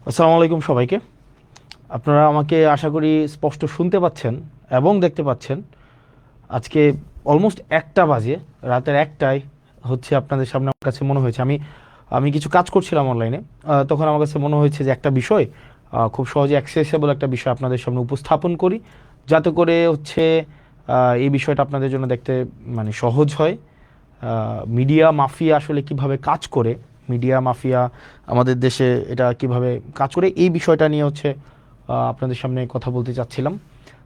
আসসালামু আলাইকুম সবাইকে। আপনারা আমাকে আশা করি স্পষ্ট শুনতে পাচ্ছেন এবং দেখতে পাচ্ছেন। আজকে অলমোস্ট 1টা বাজে, রাতের 1টায় হচ্ছে আপনাদের সামনে আমার কাছে মনে হয়েছে আমি আমি কিছু কাজ করছিলাম অনলাইনে। তখন আমার কাছে মনে হয়েছে যে একটা বিষয় খুব সহজে অ্যাক্সেসেবল একটা বিষয় আপনাদের সামনে উপস্থাপন করি, যাতে করে হচ্ছে এই বিষয়টা আপনাদের জন্য দেখতে মানে সহজ হয়। মিডিয়া মাফিয়া আসলে কিভাবে কাজ করে, মিডিয়া মাফিয়া আমাদের দেশে এটা কিভাবে কাজ করে, এই বিষয়টা নিয়ে হচ্ছে আপনাদের সামনে কথা বলতে চাচ্ছিলাম।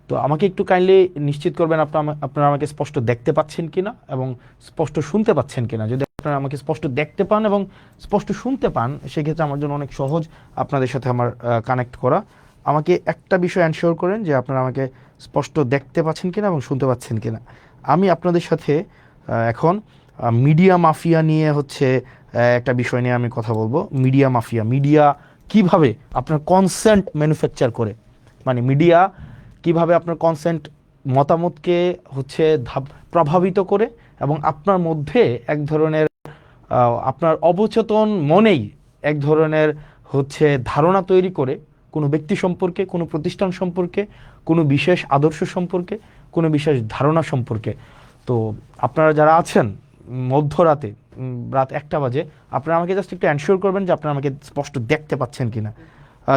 তো আমাকে একটু কাইন্ডলি নিশ্চিত করবেন আপনারা আমাকে স্পষ্ট দেখতে পাচ্ছেন কিনা এবং স্পষ্ট শুনতে পাচ্ছেন কিনা। যদি আপনারা আমাকে স্পষ্ট দেখতে পান এবং স্পষ্ট শুনতে পান, সেক্ষেত্রে আমার জন্য অনেক সহজ আপনাদের সাথে আমার কানেক্ট করা। আমাকে একটা বিষয় এনশিওর করেন যে আপনারা আমাকে স্পষ্ট দেখতে পাচ্ছেন কিনা এবং শুনতে পাচ্ছেন কিনা। আমি আপনাদের সাথে এখন মিডিয়া মাফিয়া নিয়ে হচ্ছে একটা বিষয় নিয়ে আমি কথা বলবো। মিডিয়া মাফিয়া, মিডিয়া কিভাবে আপনার কনসেন্ট ম্যানুফ্যাকচার করে, মানে মিডিয়া কিভাবে আপনার কনসেন্ট মতামতকে হচ্ছে প্রভাবিত করে এবং আপনার মধ্যে এক ধরনের আপনার অবচেতন মনেই এক ধরনের হচ্ছে ধারণা তৈরি করে কোনো ব্যক্তি সম্পর্কে, কোনো প্রতিষ্ঠান সম্পর্কে, কোনো বিশেষ আদর্শ সম্পর্কে, কোনো বিশেষ ধারণা সম্পর্কে। তো আপনারা যারা আছেন মধ্যরাতে, রাত 1টা বাজে, আপনারা আমাকে জাস্ট একটু এনশিওর করবেন যে আপনারা আমাকে স্পষ্ট দেখতে পাচ্ছেন কিনা।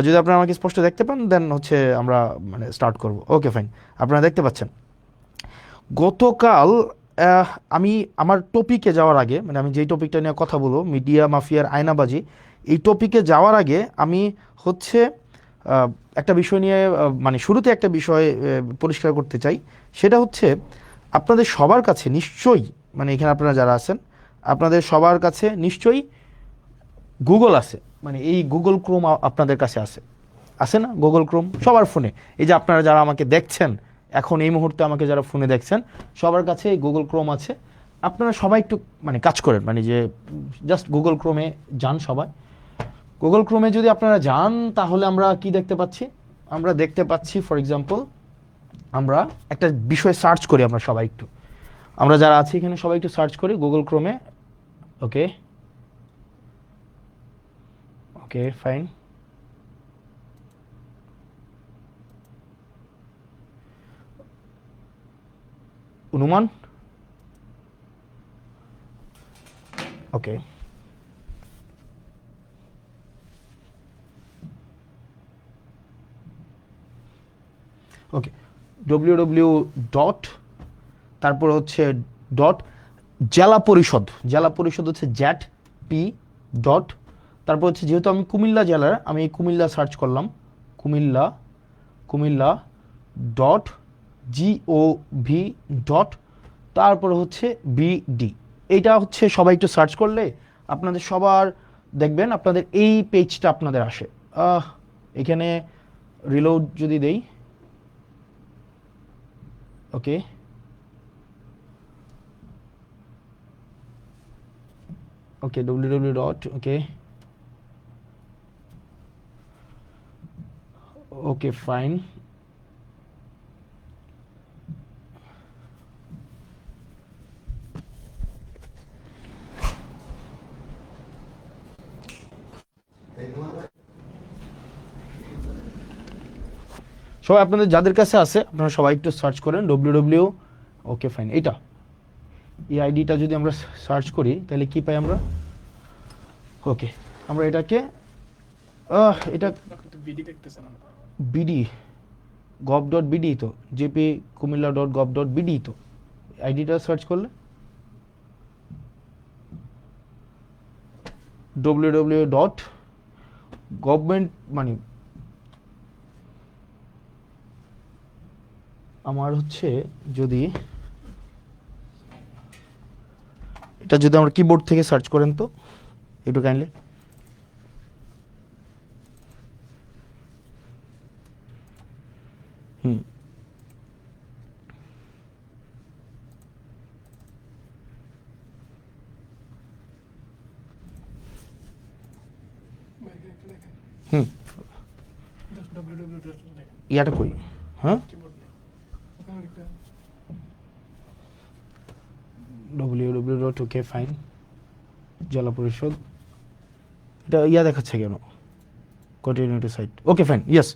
যদি আপনারা আমাকে স্পষ্ট দেখতে পান, দেন হচ্ছে আমরা মানে স্টার্ট করব। ওকে, ফাইন, আপনারা দেখতে পাচ্ছেন। গতকাল আহ, আমি আমার টপিকে যাওয়ার আগে, মানে আমি যেই টপিকটা নিয়ে কথা বলবো, মিডিয়া মাফিয়ার আয়নাবাজি, এই টপিকে যাওয়ার আগে আমি হচ্ছে আহ, একটা বিষয় নিয়ে মানে শুরুতে একটা বিষয় পরিষ্কার করতে চাই। সেটা হচ্ছে আপনাদের সবার কাছে নিশ্চয়ই, মানে এখানে আপনারা যারা আছেন, আপনাদের সবার কাছে নিশ্চয়ই গুগল আছে। মানে এই গুগল ক্রোম আপনাদের কাছে আছে, আছে না? গুগল ক্রোম সবার ফোনে। এই যে আপনারা যারা আমাকে দেখছেন এখন এই মুহূর্তে, আমাকে যারা ফোনে দেখছেন, সবার কাছে এই গুগল ক্রোম আছে। আপনারা সবাই একটু মানে কাজ করেন, মানে যে জাস্ট গুগল ক্রোমে যান সবাই। গুগল ক্রোমে যদি আপনারা যান, তাহলে আমরা কি দেখতে পাচ্ছি? আমরা দেখতে পাচ্ছি ফর এক্সাম্পল, আমরা একটা বিষয় সার্চ করি। আমরা সবাই একটু, আমরা যারা আছি এখানে সবাই একটু সার্চ করি গুগল ক্রোমে। ওকে, ওকে, ফাইন। অনুমান, ওকে, ওকে, ডব্লিউ ডট, তারপর হচ্ছে ডট, জেলা পরিষদ, জেলা পরিষদ হচ্ছে জ্যাট পি ডট, তারপর হচ্ছে যেহেতু আমি কুমিল্লা জেলার, আমি এই কুমিল্লা সার্চ করলাম, Comilla, Comilla dot Jio V dot, তারপর হচ্ছে বিডি। এইটা হচ্ছে সবাই একটু সার্চ করলে আপনাদের সবার দেখবেন আপনাদের এই পেজটা আপনাদের আসে। এখানে রিলোড যদি দেই, ওকে, ওকে, ডব্লিউ ডট, ওকে, ওকে, ফাইন। সবাই আপনাদের যাদের কাছে আছে আপনারা সবাই একটু সার্চ করেন ডব্লিউ। ওকে, ফাইন। এটা এই আইডিটা যদি আমরা সার্চ করি তাহলে কি পাই আমরা? ওকে, আমরা এটাকে এটা বিডি গভ ডট বিডি, তো JP Comilla dot gov dot BD, তো আইডিটা সার্চ করলে ডব্লিউ ডট গভর্নমেন্ট, মানে আমার হচ্ছে যদি এটা যদি আমরা কিবোর্ড থেকে সার্চ করেন তো একটু কাইন্ডলি। হুম, হুম, ইয়াটা কই? হ্যাঁ, ডব্লিউ ডট, ওকে, ফাইন, জেলা পরিষদ। এটা ইয়া দেখাচ্ছে কেন? Continuity site, okay fine, yes.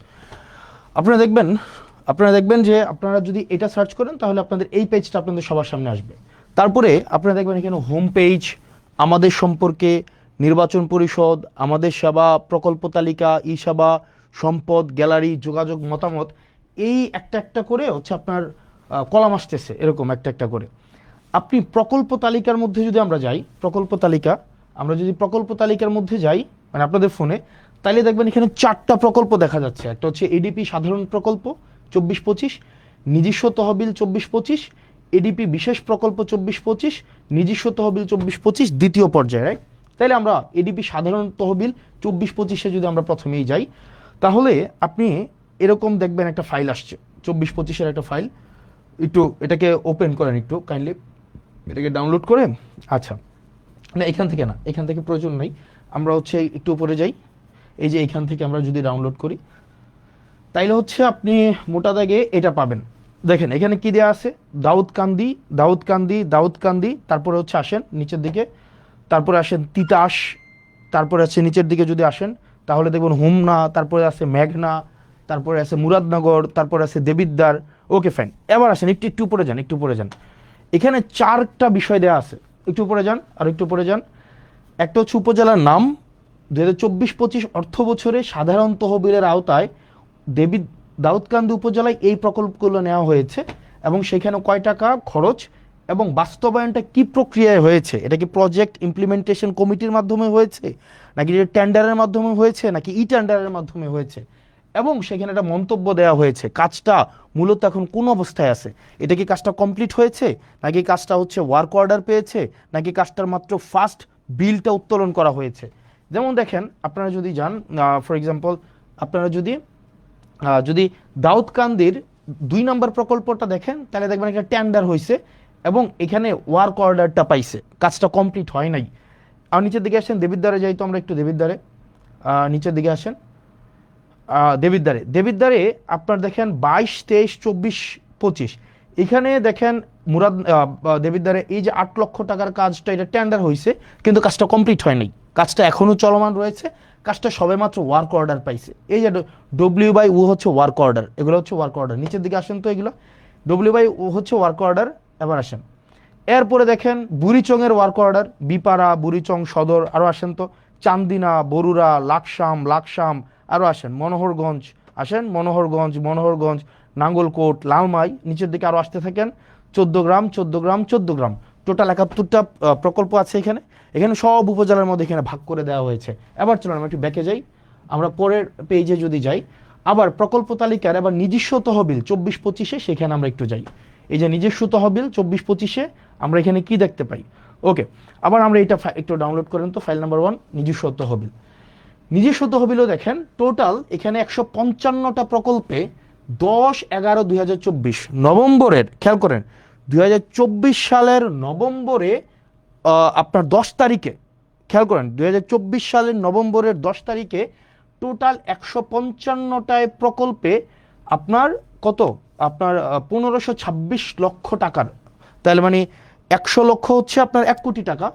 আপনারা দেখবেন যে আপনারা যদি এটা সার্চ করেন তাহলে আপনাদের এই পেজটা আপনাদের সবার সামনে আসবে। তারপরে আপনারা দেখবেন এখানে হোম পেজ, আমাদের সম্পর্কে, নির্বাচন পরিষদ, আমাদের সেবা, প্রকল্প তালিকা, ই সেবা, সম্পদ, গ্যালারি, যোগাযোগ, মতামত, এই একটা করে হচ্ছে আপনার কলাম আসতেছে এরকম একটা করে। আপনি প্রকল্প তালিকার মধ্যে যদি আমরা যাই, আমরা যদি প্রকল্প তালিকার মধ্যে যাই মানে আপনাদের ফোনে, তাহলে দেখবেন এখানে 4টা প্রকল্প দেখা যাচ্ছে। একটা হচ্ছে এডিপি সাধারণ প্রকল্প 24-25, নিজস্ব তহবিল 24-25, এডিপি বিশেষ প্রকল্প 24-25, নিজস্ব তহবিল 24-25 দ্বিতীয় পর্যায়ে, রাইট? তাইলে আমরা এডিপি সাধারণ তহবিল 24-25-এ যদি আমরা প্রথমেই যাই, তাহলে আপনি এরকম দেখবেন একটা ফাইল আসছে, 24-25-এর একটা ফাইল। একটু এটাকে ওপেন করেন, একটু কাইন্ডলি এটাকে ডাউনলোড করে। আচ্ছা, না এখান থেকে প্রয়োজন নেই, আমরা হচ্ছে একটু উপরে যাই। এই যে এখান থেকে আমরা যদি ডাউনলোড করি তাইলে হচ্ছে আপনি মোটা দাগে এটা পাবেন। দেখেন এখানে কি দেওয়া আছে, দাউদকান্দি, তারপরে হচ্ছে আসেন নিচের দিকে, তারপরে আসেন তিতাস, তারপরে আছে নিচের দিকে যদি আসেন তাহলে দেখবেন হোমনা, তারপরে আছে মেঘনা, তারপরে আছে মুরাদনগর, তারপরে আছে দেবিদ্বার, ওকে ফাইন। এবার আসেন একটু উপরে যান, এখানে 4টা বিষয় দেওয়া আছে, একটু উপরে যান, আর একটু উপরে যান। একটা হচ্ছে উপজেলার নাম, 2024-25 অর্থ বছরে সাধারণ তহবিলের আওতায় দাউদকান্দি উপজেলায় এই প্রকল্পগুলো নেওয়া হয়েছে এবং সেখানে কয় টাকা খরচ এবং বাস্তবায়নটা কি প্রক্রিয়ায় হয়েছে, এটা কি প্রজেক্ট ইমপ্লিমেন্টেশন কমিটির মাধ্যমে হয়েছে, নাকি টেন্ডারের মাধ্যমে হয়েছে, নাকি ই টেন্ডারের মাধ্যমে হয়েছে, এবং সেখানে একটা মন্তব্য দেওয়া হয়েছে কাজটা মূলত এখন কোন অবস্থায় আছে, এটা কি কাজটা কমপ্লিট হয়েছে, নাকি কাজটা হচ্ছে ওয়ার্ক অর্ডার পেয়েছে, নাকি কাজটার মাত্র ফার্স্ট বিলটা উত্তোলন করা হয়েছে। যেমন দেখেন আপনারা যদি যান, ফর এক্সাম্পল আপনারা যদি দাউদকান্দির 2 নম্বর প্রকল্পটা দেখেন তাহলে দেখবেন একটা টেন্ডার হয়েছে এবং এখানে ওয়ার্ক অর্ডারটা পাইছে, কাজটা কমপ্লিট হয় নাই। আর নিচের দিকে আসেন, দেবিদ্বারে যাই তো আমরা একটু, দেবিদ্বারে নিচের দিকে আসেন, দেবিদ্বারে আপনার দেখেন 22, 23, 24, 25 এখানে দেখেন দেবিদ্বারে এই যে 8 লক্ষ টাকার কাজটা, এটা টেন্ডার হয়েছে কিন্তু কাজটা কমপ্লিট হয় নাই, কাজটা এখনো চলমান রয়েছে, কাজটা সবেমাত্র ওয়ার্ক অর্ডার পাইছে। এই যে ডব্লিউ/ও হচ্ছে ওয়ার্ক অর্ডার, এগুলো হচ্ছে ওয়ার্ক অর্ডার। নিচের দিকে আসেন তো, এগুলো ডব্লিউ/ও হচ্ছে ওয়ার্ক অর্ডার। এবার আসেন, এরপরে দেখেন বুড়িচংয়ের ওয়ার্ক অর্ডার, বিপাড়া, বুড়িচং সদর, আরও আসেন তো চান্দিনা, বরুড়া, লাকসাম, আরও আসেন মনোহরগঞ্জ, নাঙ্গলকোট, লালমাই, নিচের দিকে আরও আসতে থাকেন 14 গ্রাম। টোটাল 71টা প্রকল্প আছে এখানে সব উপজেলার মধ্যে এখানে ভাগ করে দেওয়া হয়েছে। এবার চলুন আমরা একটু ব্যাকে যাই, আমরা পরের পেজে যদি যাই, আবার প্রকল্প তালিকার আবার নিজস্ব তহবিল 24-25-এ সেখানে আমরা একটু যাই। এই যে নিজস্ব তহবিল 24-25-এ আমরা এখানে কি দেখতে পাই, ওকে। আবার আমরা এটা একটু ডাউনলোড করেন তো, ফাইল নাম্বার 1 নিজস্ব তহবিলও দেখেন টোটাল এখানে 155টা প্রকল্পে 10/11/2024 নভেম্বরের, খেয়াল করেন 2024 সালের নভেম্বরে আপনার 10 তারিখে, খেয়াল করেন 2024 সালের নভেম্বরের 10 তারিখে টোটাল 155টায় প্রকল্পে আপনার কত, আপনার 1526 লক্ষ টাকার, তাহলে মানে 100 লক্ষ হচ্ছে আপনার 1 কোটি টাকা,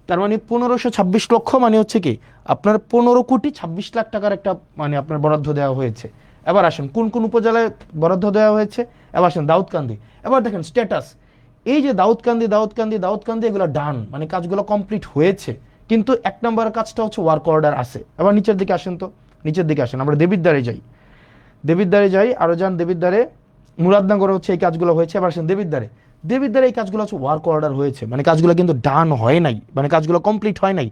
তার মানে 1526 লক্ষ মানে হচ্ছে কি আপনার 15,26,00,000 টাকার একটা মানে আপনার বরাদ্দ দেওয়া হয়েছে। এবার আসেন কোন উপজেলায় বরাদ্দ দেওয়া হয়েছে, এবার আসেন দাউদকান্দি। এবার দেখেন স্ট্যাটাস, এই যে দাউদকান্দি এগুলো ডান, মানে কাজগুলো কমপ্লিট হয়েছে, কিন্তু 1 নম্বরের কাজটা হচ্ছে ওয়ার্ক অর্ডার আছে। এবার নিচের দিকে আসেন তো, আমরা দেবিদ্বারে যাই, আরো যান দেবিদ্বারে, মুরাদনগরে হচ্ছে এই কাজগুলো হয়েছে। এবার আসেন দেবিদ্বারে এই কাজগুলো হচ্ছে ওয়ার্ক অর্ডার হয়েছে, মানে কাজগুলো কিন্তু ডান হয় নাই, মানে কাজগুলো কমপ্লিট হয় নাই,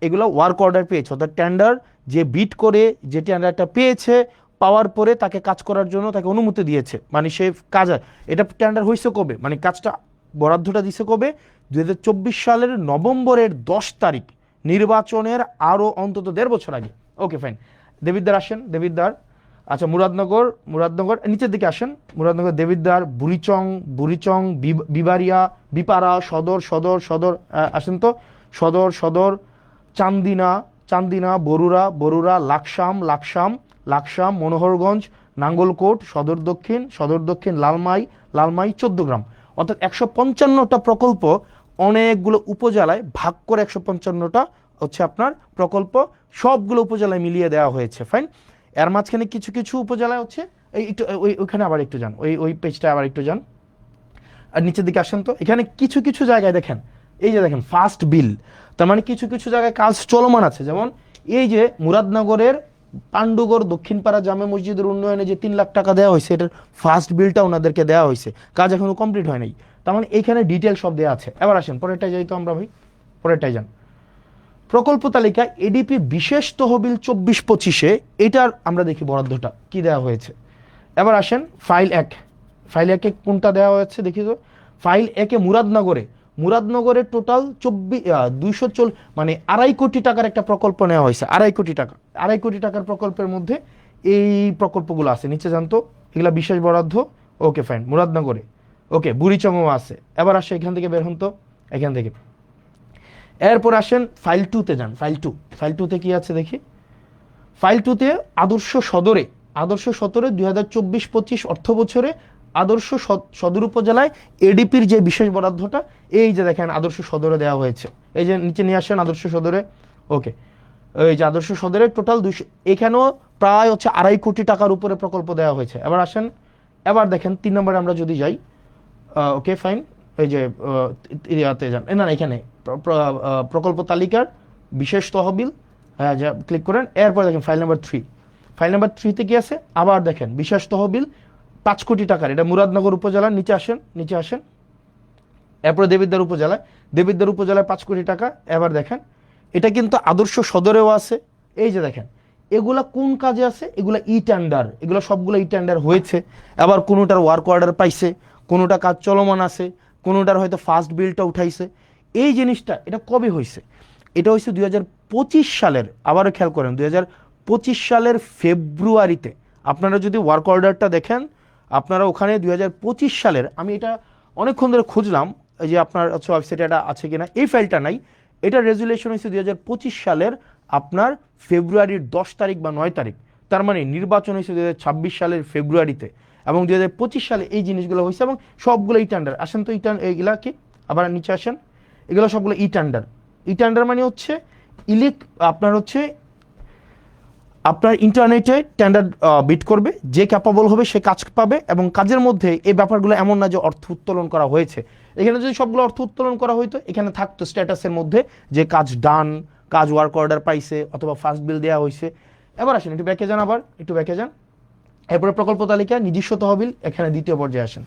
এগুলো ওয়ার্ক অর্ডার পেয়েছে, অর্থাৎ টেন্ডার যে বিড করে যে টেন্ডারটা পেয়েছে, পাওয়ার পরে তাকে কাজ করার জন্য তাকে অনুমতি দিয়েছে, মানে সে কাজ, এটা টেন্ডার হয়েছে কবে, মানে কাজটা বরাদ্দটা দিছে কবে, 2024 সালের নভেম্বরের 10 তারিখ, নির্বাচনের আরো অন্তত 1.5 বছর আগে, ওকে ফাইন। দেবিদ্বার আসেন, আচ্ছা মুরাদনগর নিচের দিকে আসেন, মুরাদনগর, দেবিদ্বার, বুড়িচং, বিবারিয়া, বিপাড়া, সদর আসেন তো, সদর, চান্দিনা, বরুড়া, লাকসাম, মনোহরগঞ্জ, নাঙ্গলকোট, সদর দক্ষিণ, লালমাই 14 গ্রাম। অর্থাৎ 155টা প্রকল্প অনেকগুলো উপজেলায় ভাগ করে 155টা হচ্ছে আপনার প্রকল্প সবগুলো উপজেলায় মিলিয়ে দেওয়া হয়েছে, ফাইন। এর মাঝখানে কিছু কিছু উপজেলায় হচ্ছে এই একটু ওইখানে আবার একটু যান, ওই পেজটা আবার একটু যান, আর নিচের দিকে আসেন তো। এখানে কিছু কিছু জায়গায় দেখেন, এই যে দেখেন ফার্স্ট বিল, তার মানে কিছু কিছু জায়গায় কাজ চলমান আছে। যেমন এই যে মুরাদনগরের পাণ্ডুগড় দক্ষিণপাড়া জামে মসজিদের উন্নয়নে যে 3 লাখ টাকা দেওয়া হয়েছে, এটার ফার্স্ট বিলটা ওনাদেরকে দেওয়া হয়েছে, কাজ এখনো কমপ্লিট হয় নাই। তার মানে এখানে ডিটেল সব দেওয়া আছে। এবার আসেন পরেরটাই যাই তো আমরা ভাই, পরেরটাই যান। প্রকল্প তালিকা এডিপি বিশেষ তহবিল 24-25-এ, এটার আমরা দেখি বরাদ্দটা কি দেওয়া হয়েছে। এবার আসেন ফাইল 1, ফাইল 1-এ কোনটা দেওয়া হয়েছে দেখি তো। ফাইল 1-এ মুরাদনগরে টোটাল 240 মানে 2.5 কোটি টাকার একটা প্রকল্প নেওয়া হয়েছে। 2.5 কোটি টাকা, 2.5 কোটি টাকার প্রকল্পের মধ্যে এই প্রকল্পগুলো আছে, নিচে জানতো এগুলা বিশেষ বরাদ্দ। ওকে ফাইন, মুরাদনগরে ওকে, বুড়িচংও আছে। এবার আসে এখান থেকে বের হন তো, এখান থেকে। এরপর আসেন ফাইল 2-তে যান। ফাইল 2-তে কি আছে দেখি। ফাইল 2-তে আদর্শ সদরে 2024-25 অর্থ বছরে আদর্শ সদর উপজেলায় এডিপির যে বিশেষ বরাদ্দটা, এই যে দেখেন আদর্শ সদরে দেওয়া হয়েছে। এই যে নিচে নিয়ে আসেন আদর্শ সদরে। ওকে, এই যে আদর্শ সদরে টোটাল 200, এখানেও প্রায় হচ্ছে 2.5 কোটি টাকার উপরে প্রকল্প দেওয়া হয়েছে। এবার আসেন, এবার দেখেন 3 নম্বরে আমরা যদি যাই। ওকে ফাইন, এই যে ইয়াতে যান, না এখানে প্রকল্প তালিকার বিশেষ তহবিল, হ্যাঁ যা ক্লিক করেন। এরপর দেখেন ফাইল নাম্বার 3, ফাইল নাম্বার 3-তে কি আছে, আবার দেখেন বিশেষ তহবিল 5 কোটি টাকার, এটা মুরাদনগর উপজেলার। নিচে আসেন। এরপরে দেবিদ্বার উপজেলায় 5 কোটি টাকা। এবার দেখেন এটা কিন্তু আদর্শ সদরেও আছে। এই যে দেখেন এগুলা কোন কাজে আছে, এগুলা ই টেন্ডার, এগুলো সবগুলো ই টেন্ডার হয়েছে। আবার কোনোটার ওয়ার্ক অর্ডার পাইছে, কোনোটা কাজ চলমান আছে, কোনোটার হয়তো ফার্স্ট বিলটা উঠাইছে। এই জিনিসটা এটা কবে হয়েছে, এটা হয়েছে 2025 সালের, আবারও খেয়াল করেন 2025 সালের ফেব্রুয়ারিতে। আপনারা যদি ওয়ার্ক অর্ডারটা দেখেন, আপনারা ওখানে 2025 সালের, আমি এটা অনেকক্ষণ ধরে খুঁজলাম যে আপনার ওয়েবসাইটে এটা আছে কিনা, এই ফাইলটা নাই। এটা রেজুলেশন হয়েছে 2025 সালের আপনার ফেব্রুয়ারির 10 তারিখ বা 9 তারিখ। তার মানে নির্বাচন হয়েছে 2026 সালের ফেব্রুয়ারিতে, এবং 2025 সালে এই জিনিসগুলো হয়েছে, এবং সবগুলো ই টেন্ডার। আসেন তো এইগুলা কি, আবার নিচে আসেন। এগুলো সবগুলো ই টেন্ডার মানে হচ্ছে আপনার হচ্ছে আপনার ইন্টারনেটে টেন্ডার বিট করবে, যে ক্যাপাবল হবে সে কাজ পাবে। এবং কাজের মধ্যে এই ব্যাপারগুলো এমন না যে অর্থ উত্তোলন করা হয়েছে। এখানে যদি সবগুলো অর্থ উত্তোলন করা হইতো, এখানে থাকতো স্ট্যাটাসের মধ্যে যে কাজ ডান, কাজ ওয়ার্ক অর্ডার পাইছে, অথবা ফার্স্ট বিল দেওয়া হয়েছে। এবার আসেন একটু ব্যাকে যান, এরপরে প্রকল্প তালিকা নিজস্ব তহবিল, এখানে দ্বিতীয় পর্যায়ে আসেন।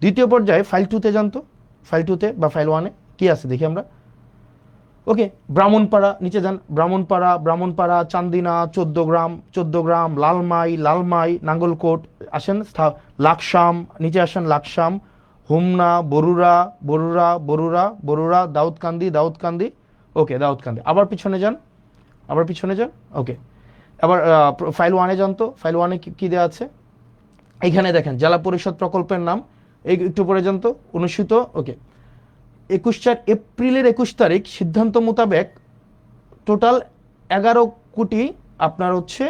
দ্বিতীয় পর্যায়ে ফাইল 2-তে যান তো, ফাইল 2-তে বা ফাইল 1-এ কি আছে দেখি আমরা। ওকে, ব্রাহ্মণপাড়া, নিচে যান। ব্রাহ্মণপাড়া, চান্দিনা, 14 গ্রাম, লালমাই, নাঙ্গলকোট। আসেন লাকসাম, নিচে আসেন লাকসাম, হুমনা, বরুড়া, দাউদকান্দি। ওকে, দাউদকান্দি। আবার পিছনে যান। ওকে, আবার ফাইল 1-এ যান তো। ফাইল 1-এ কি দেওয়া আছে, এখানে দেখেন জেলা পরিষদ প্রকল্পের নাম। একটু পরে যান তো, অনুষ্ঠিত। ওকে, এপ্রিলের 21 তারিখ সিদ্ধান্ত মোতাবেক টোটাল 11 কোটি আপনার হচ্ছে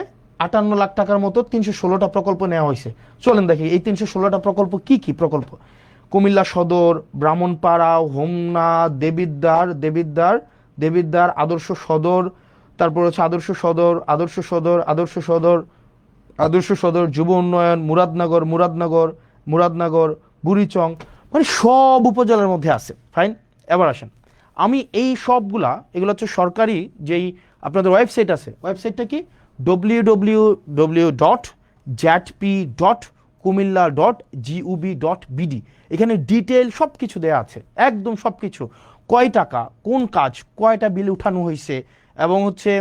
58 লাখ টাকার মতো 316টা প্রকল্প নেওয়া হয়েছে। চলেন দেখি এই 316টা প্রকল্প কি কি প্রকল্প। কুমিল্লা সদর, ব্রাহ্মণপাড়া, হোমনা, দেবিদ্বার, আদর্শ সদর, তারপর হচ্ছে আদর্শ সদর, যুব উন্নয়ন, মুরাদনগর, বুড়িচং, মানে সব উপজেলার মধ্যে আছে। ফাইন, এবার আসেন আমি এই সবগুলা, এগুলো হচ্ছে সরকারি যেই আপনাদের ওয়েবসাইট আছে, ওয়েবসাইটটা কি www.jatp.kumilla.gov.bd। এখানে ডিটেল সব কিছু দেওয়া আছে, একদম সব কিছু, কয় টাকা, কোন কাজ, কয়টা বিল উঠানো হয়েছে, এবং হচ্ছে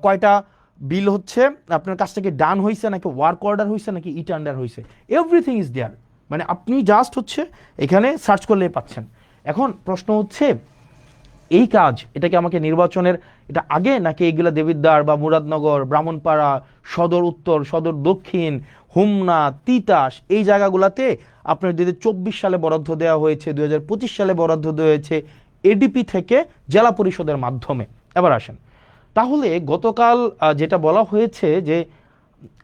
কয়টা বিল হচ্ছে আপনার কাছ থেকে ডান হয়েছে, নাকি ওয়ার্ক অর্ডার হয়েছে, নাকি ই টেন্ডার হয়েছে, এভরিথিং ইজ দেয়ার। মানে আপনি জাস্ট হচ্ছে এখানে সার্চ করলে পাচ্ছেন। এখন প্রশ্ন হচ্ছে এই কাজ, এটাকে আমাকে নির্বাচনের এটা আগে, নাকি এইগুলা দেবিদ্বার বা মুরাদনগর, ব্রাহ্মণপাড়া, সদর উত্তর, সদর দক্ষিণ, হুমনা, তিতাস, এই জায়গাগুলোতে আপনার 2024 সালে বরাদ্দ দেওয়া হয়েছে, 2025 সালে বরাদ্দ দেওয়া হয়েছে এডিপি থেকে জেলা পরিষদের মাধ্যমে। এবার আসেন, তাহলে গতকাল যেটা বলা হয়েছে যে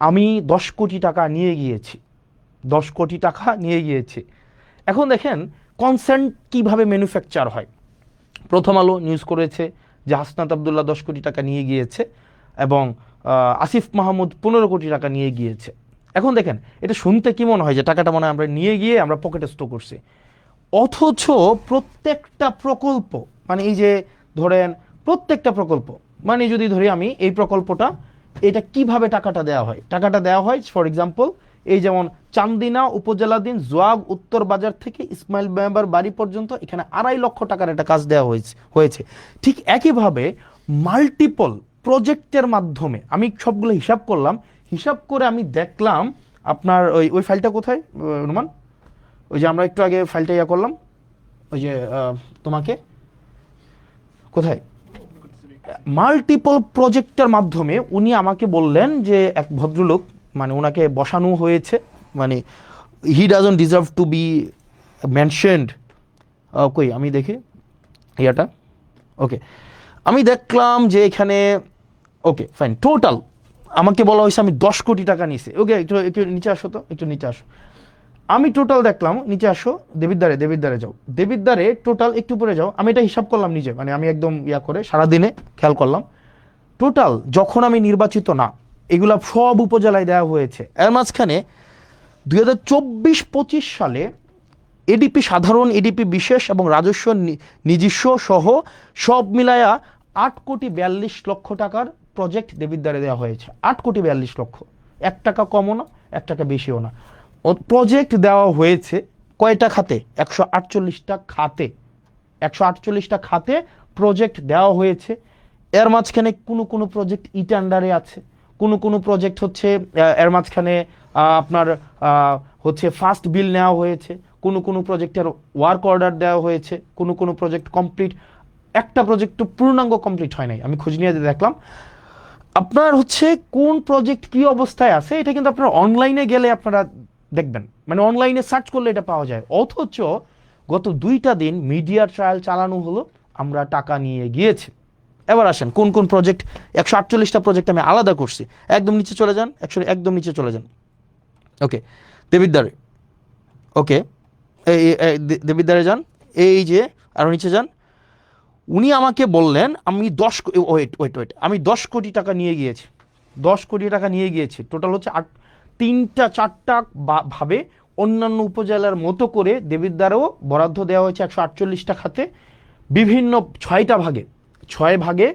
আমি 10 কোটি টাকা নিয়ে গিয়েছি। এখন দেখেন কনসেন্ট কিভাবে ম্যানুফ্যাকচার হয়। প্রথম আলো নিউজ করেছে যে হাসনাত আবদুল্লাহ 10 কোটি টাকা নিয়ে গিয়েছে, এবং আসিফ মাহমুদ 15 কোটি টাকা নিয়ে গিয়েছে। এখন দেখেন এটা শুনতে কি মনে হয় যে টাকাটা মনে হয় আমরা নিয়ে গিয়ে আমরা পকেটে স্টোর করছি, অথচ প্রত্যেকটা প্রকল্প, মানে এই যে ধরেন প্রত্যেকটা প্রকল্প, মানে যদি ধরি আমি এই প্রকল্পটা, এটা কিভাবে টাকাটা দেওয়া হয়, টাকাটা দেওয়া হয় ফর এক্সাম্পল এই যেমন চান্দিনা উপজেলাধীন জোয়াগ উত্তর বাজার থেকে ইসমাইল মেম্বার বাড়ি পর্যন্ত এখানে 2.5 লক্ষ টাকার একটা কাজ দেওয়া হয়েছে। ঠিক একইভাবে মাল্টিপল প্রজেক্টের মাধ্যমে আমি সবগুলো হিসাব করলাম, হিসাব করে আমি দেখলাম আপনার ওই ফাইলটা কোথায় রোমান, ওই যে আমরা একটু আগে ফাইলটা ইয়া করলাম, ওই যে তোমাকে কোথায়, মাল্টিপল প্রজেক্টের মাধ্যমে উনি আমাকে বললেন যে এক ভদ্রলোক, মানে ওনাকে বসানো হয়েছে, মানে he doesn't deserve two B mentioned. কই আমি দেখি ইয়াটা, ওকে আমি দেখলাম যে এখানে ওকে ফাইন টোটাল আমাকে বলা হয়েছে আমি 10 কোটি টাকা নিছি। ওকে একটু একটু নিচে আসো, তো একটু নিচে আসো, আমি টোটাল দেখলাম, নিচে আসো, দেবিদ্বারে যাও, দেবিদ্বারে টোটাল একটু পরে যাও, আমি এটা হিসাব করলাম নিজে, মানে আমি একদম ইয়া করে সারাদিনে খেয়াল করলাম টোটাল যখন আমি নির্বাচিত না, এগুলা সব উপজেলায় দেওয়া হয়েছে। এর মাঝখানে 2024-25 সালে এডিপি সাধারণ, এডিপি বিশেষ এবং রাজস্ব নিজস্ব সহ সব মিলায়া 8,42,00,000 টাকার প্রজেক্ট দেবিদ্বারে দেওয়া হয়েছে। 8,42,00,000, 1 টাকা কমও না 1 টাকা বেশিও না। প্রজেক্ট দেওয়া হয়েছে কয়টা খাতে? 148টা খাতে, 148টা খাতে প্রজেক্ট দেওয়া হয়েছে। এর মাঝখানে কোনো প্রজেক্ট ইটান্ডারে আছে, কোনো প্রজেক্ট হচ্ছে এর মাঝখানে আপনার হচ্ছে ফার্স্ট বিল নেওয়া হয়েছে, কোনো প্রজেক্টের ওয়ার্ক অর্ডার দেওয়া হয়েছে, কোনো প্রজেক্ট কমপ্লিট, একটা প্রজেক্ট তো পূর্ণাঙ্গ কমপ্লিট হয় নাই, আমি খোঁজ নিয়ে দেখলাম। আপনার হচ্ছে কোন প্রজেক্ট কি অবস্থায় আছে এটা কিন্তু আপনারা অনলাইনে গেলে আপনারা দেখবেন, মানে অনলাইনে সার্চ করলে এটা পাওয়া যায়। অথচ গত 2টা দিন মিডিয়া ট্রায়াল চালানো হলো, আমরা টাকা নিয়ে গিয়েছি। এবার আসেন কোন প্রজেক্ট, 148টা প্রজেক্ট আমি আলাদা করছি। একদম নিচে চলে যান, একদম নিচে চলে যান, ওকে দেবিদ্বারে, ওকে দেবিদ্বারে যান, এই যে আরো নিচে যান। উনি আমাকে বললেন আমি 10 কোটি টাকা নিয়ে গিয়েছি, 10 কোটি টাকা নিয়ে গিয়েছি। টোটাল হচ্ছে 3-4টা ভাবে অন্যান্য উপজেলার মতো করে দেবিদ্বারেও বরাদ্দ দেওয়া হয়েছে 148টা খাতে, বিভিন্ন 6টা ভাগে, 6 ভাগে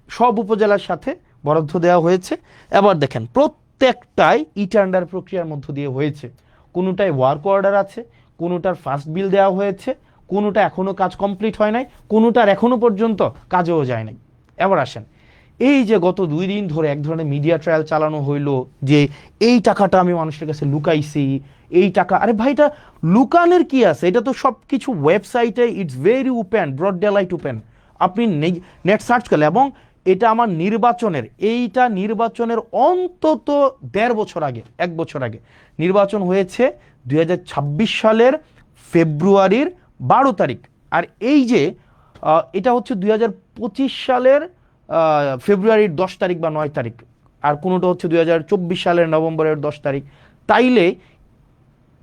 সব উপজেলার সাথে বরাদ্দ দেওয়া হয়েছে। এবার দেখেন প্রত্যেকটাই টেন্ডার প্রক্রিয়ার মধ্য দিয়ে হয়েছে, কোনোটায় ওয়ার্ক অর্ডার আছে, কোনোটার ফার্স্ট বিল দেওয়া হয়েছে, কোনোটা এখনো কাজ কমপ্লিট হয় নাই, কোনোটার এখনো পর্যন্ত কাজেও যায় নাই। এবার আসেন এই যে গত 2 দিন ধরে এক ধরনের মিডিয়া ট্রায়াল চালানো হইলো যে এই টাকাটা আমি মানুষের কাছে লুকাইছি, এই টাকা, আরে ভাই এটা লুকানোর কি আছে, এটা তো সব কিছু ওয়েবসাইটে it's very open, broad daylight open, আপনি নেট সার্চ করলে। এবং এটা আমার নির্বাচনের অন্তত 1.5 বছর আগে, 1 বছর আগে নির্বাচন হয়েছে 2026 সালের ফেব্রুয়ারির 12 তারিখ। আর এই যে এটা হচ্ছে 2025 সালের ফেব্রুয়ারির 10 তারিখ বা 9 তারিখ, আর কোনোটা হচ্ছে 2024 সালের নভেম্বরের 10 তারিখ। তাইলে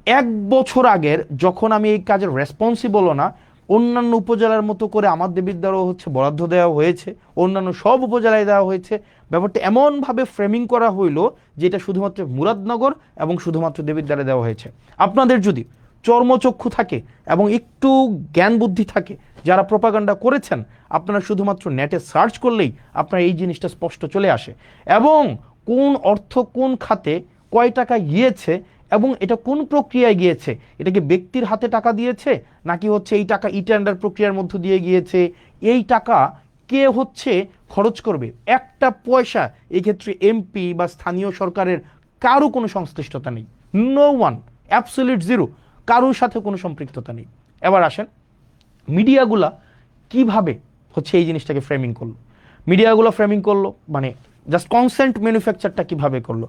1 বছর আগের যখন আমি এই কাজের রেসপন্সিবলও না, অন্যান্য উপজেলার মতো করে আমার দেবিদ্বারও হচ্ছে বরাদ্দ দেওয়া হয়েছে, অন্যান্য সব উপজেলায় দেওয়া হয়েছে। ব্যাপারটা এমনভাবে ফ্রেমিং করা হইলো যে এটা শুধুমাত্র মুরাদনগর এবং শুধুমাত্র দেবিদ্বারে দেওয়া হয়েছে। আপনাদের যদি চর্মচক্ষু থাকে এবং একটু জ্ঞান বুদ্ধি থাকে, যারা প্রপাগান্ডা করেছেন, আপনারা শুধুমাত্র নেটে সার্চ করলেই আপনার এই জিনিসটা স্পষ্ট চলে আসে, এবং কোন অর্থ কোন খাতে কয় টাকা গিয়েছে এবং এটা কোন প্রক্রিয়ায় গিয়েছে, এটা কি ব্যক্তির হাতে টাকা দিয়েছে নাকি হচ্ছে এই টাকা টেন্ডার প্রক্রিয়ার মধ্য দিয়ে গিয়েছে, এই টাকা কে হচ্ছে খরচ করবে, একটা পয়সা এক্ষেত্রে এমপি বা স্থানীয় সরকারের কারো কোনো সংশ্লিষ্টতা নেই, নো ওয়ান, অ্যাবসলিউট জিরো, কারোর সাথে কোনো সম্পৃক্ততা নেই। এবার আসেন মিডিয়াগুলা কিভাবে হচ্ছে এই জিনিসটাকে ফ্রেমিং করলো, মানে জাস্ট কনসেন্ট ম্যানুফ্যাকচারটা কিভাবে করলো।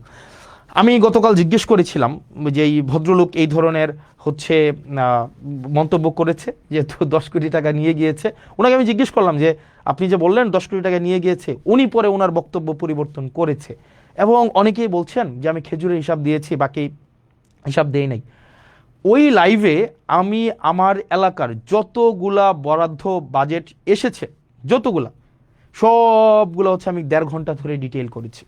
আমি গতকাল জিজ্ঞেস করেছিলাম যে এই ভদ্রলোক এই ধরনের হচ্ছে মন্তব্য করেছে, যেহেতু 10 কোটি টাকা নিয়ে গিয়েছে, ওনাকে আমি জিজ্ঞেস করলাম যে আপনি যে বললেন 10 কোটি টাকা নিয়ে গিয়েছে, উনি পরে ওনার বক্তব্য পরিবর্তন করেছে, এবং অনেকেই বলছেন যে আমি খেজুরের হিসাব দিয়েছি, বাকি হিসাব দেই নাই। ওই লাইভে আমি আমার এলাকার যতগুলা বরাদ্দ বাজেট এসেছে, যতগুলা, সবগুলো হচ্ছে আমি 1.5 ঘন্টা ধরে ডিটেইল করেছি,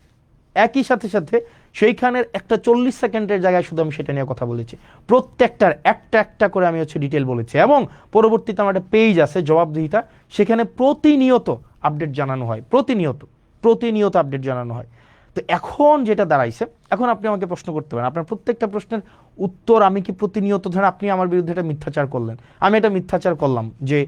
একই সাথে সাথে সেইখানের একটা 40 সেকেন্ডের জায়গায় শুধু আমি সেটা নিয়ে কথা বলেছি, প্রত্যেকটার একটা একটা করে আমি হচ্ছে ডিটেল বলেছি, এবং পরবর্তীতে আমার একটা পেজ আছে জবাবদিহিতা, সেখানে প্রতিনিয়ত আপডেট জানানো হয়, প্রতিনিয়ত আপডেট জানানো হয়। তো এখন যেটা দাঁড়াইছে, এখন আপনি আমাকে প্রশ্ন করতে পারেন, আপনার প্রত্যেকটা প্রশ্নের উত্তর আমি কি প্রতিনিয়ত, ধরেন আপনি আমার বিরুদ্ধে একটা মিথ্যাচার করলেন, আমি এটা মিথ্যাচার করলাম যে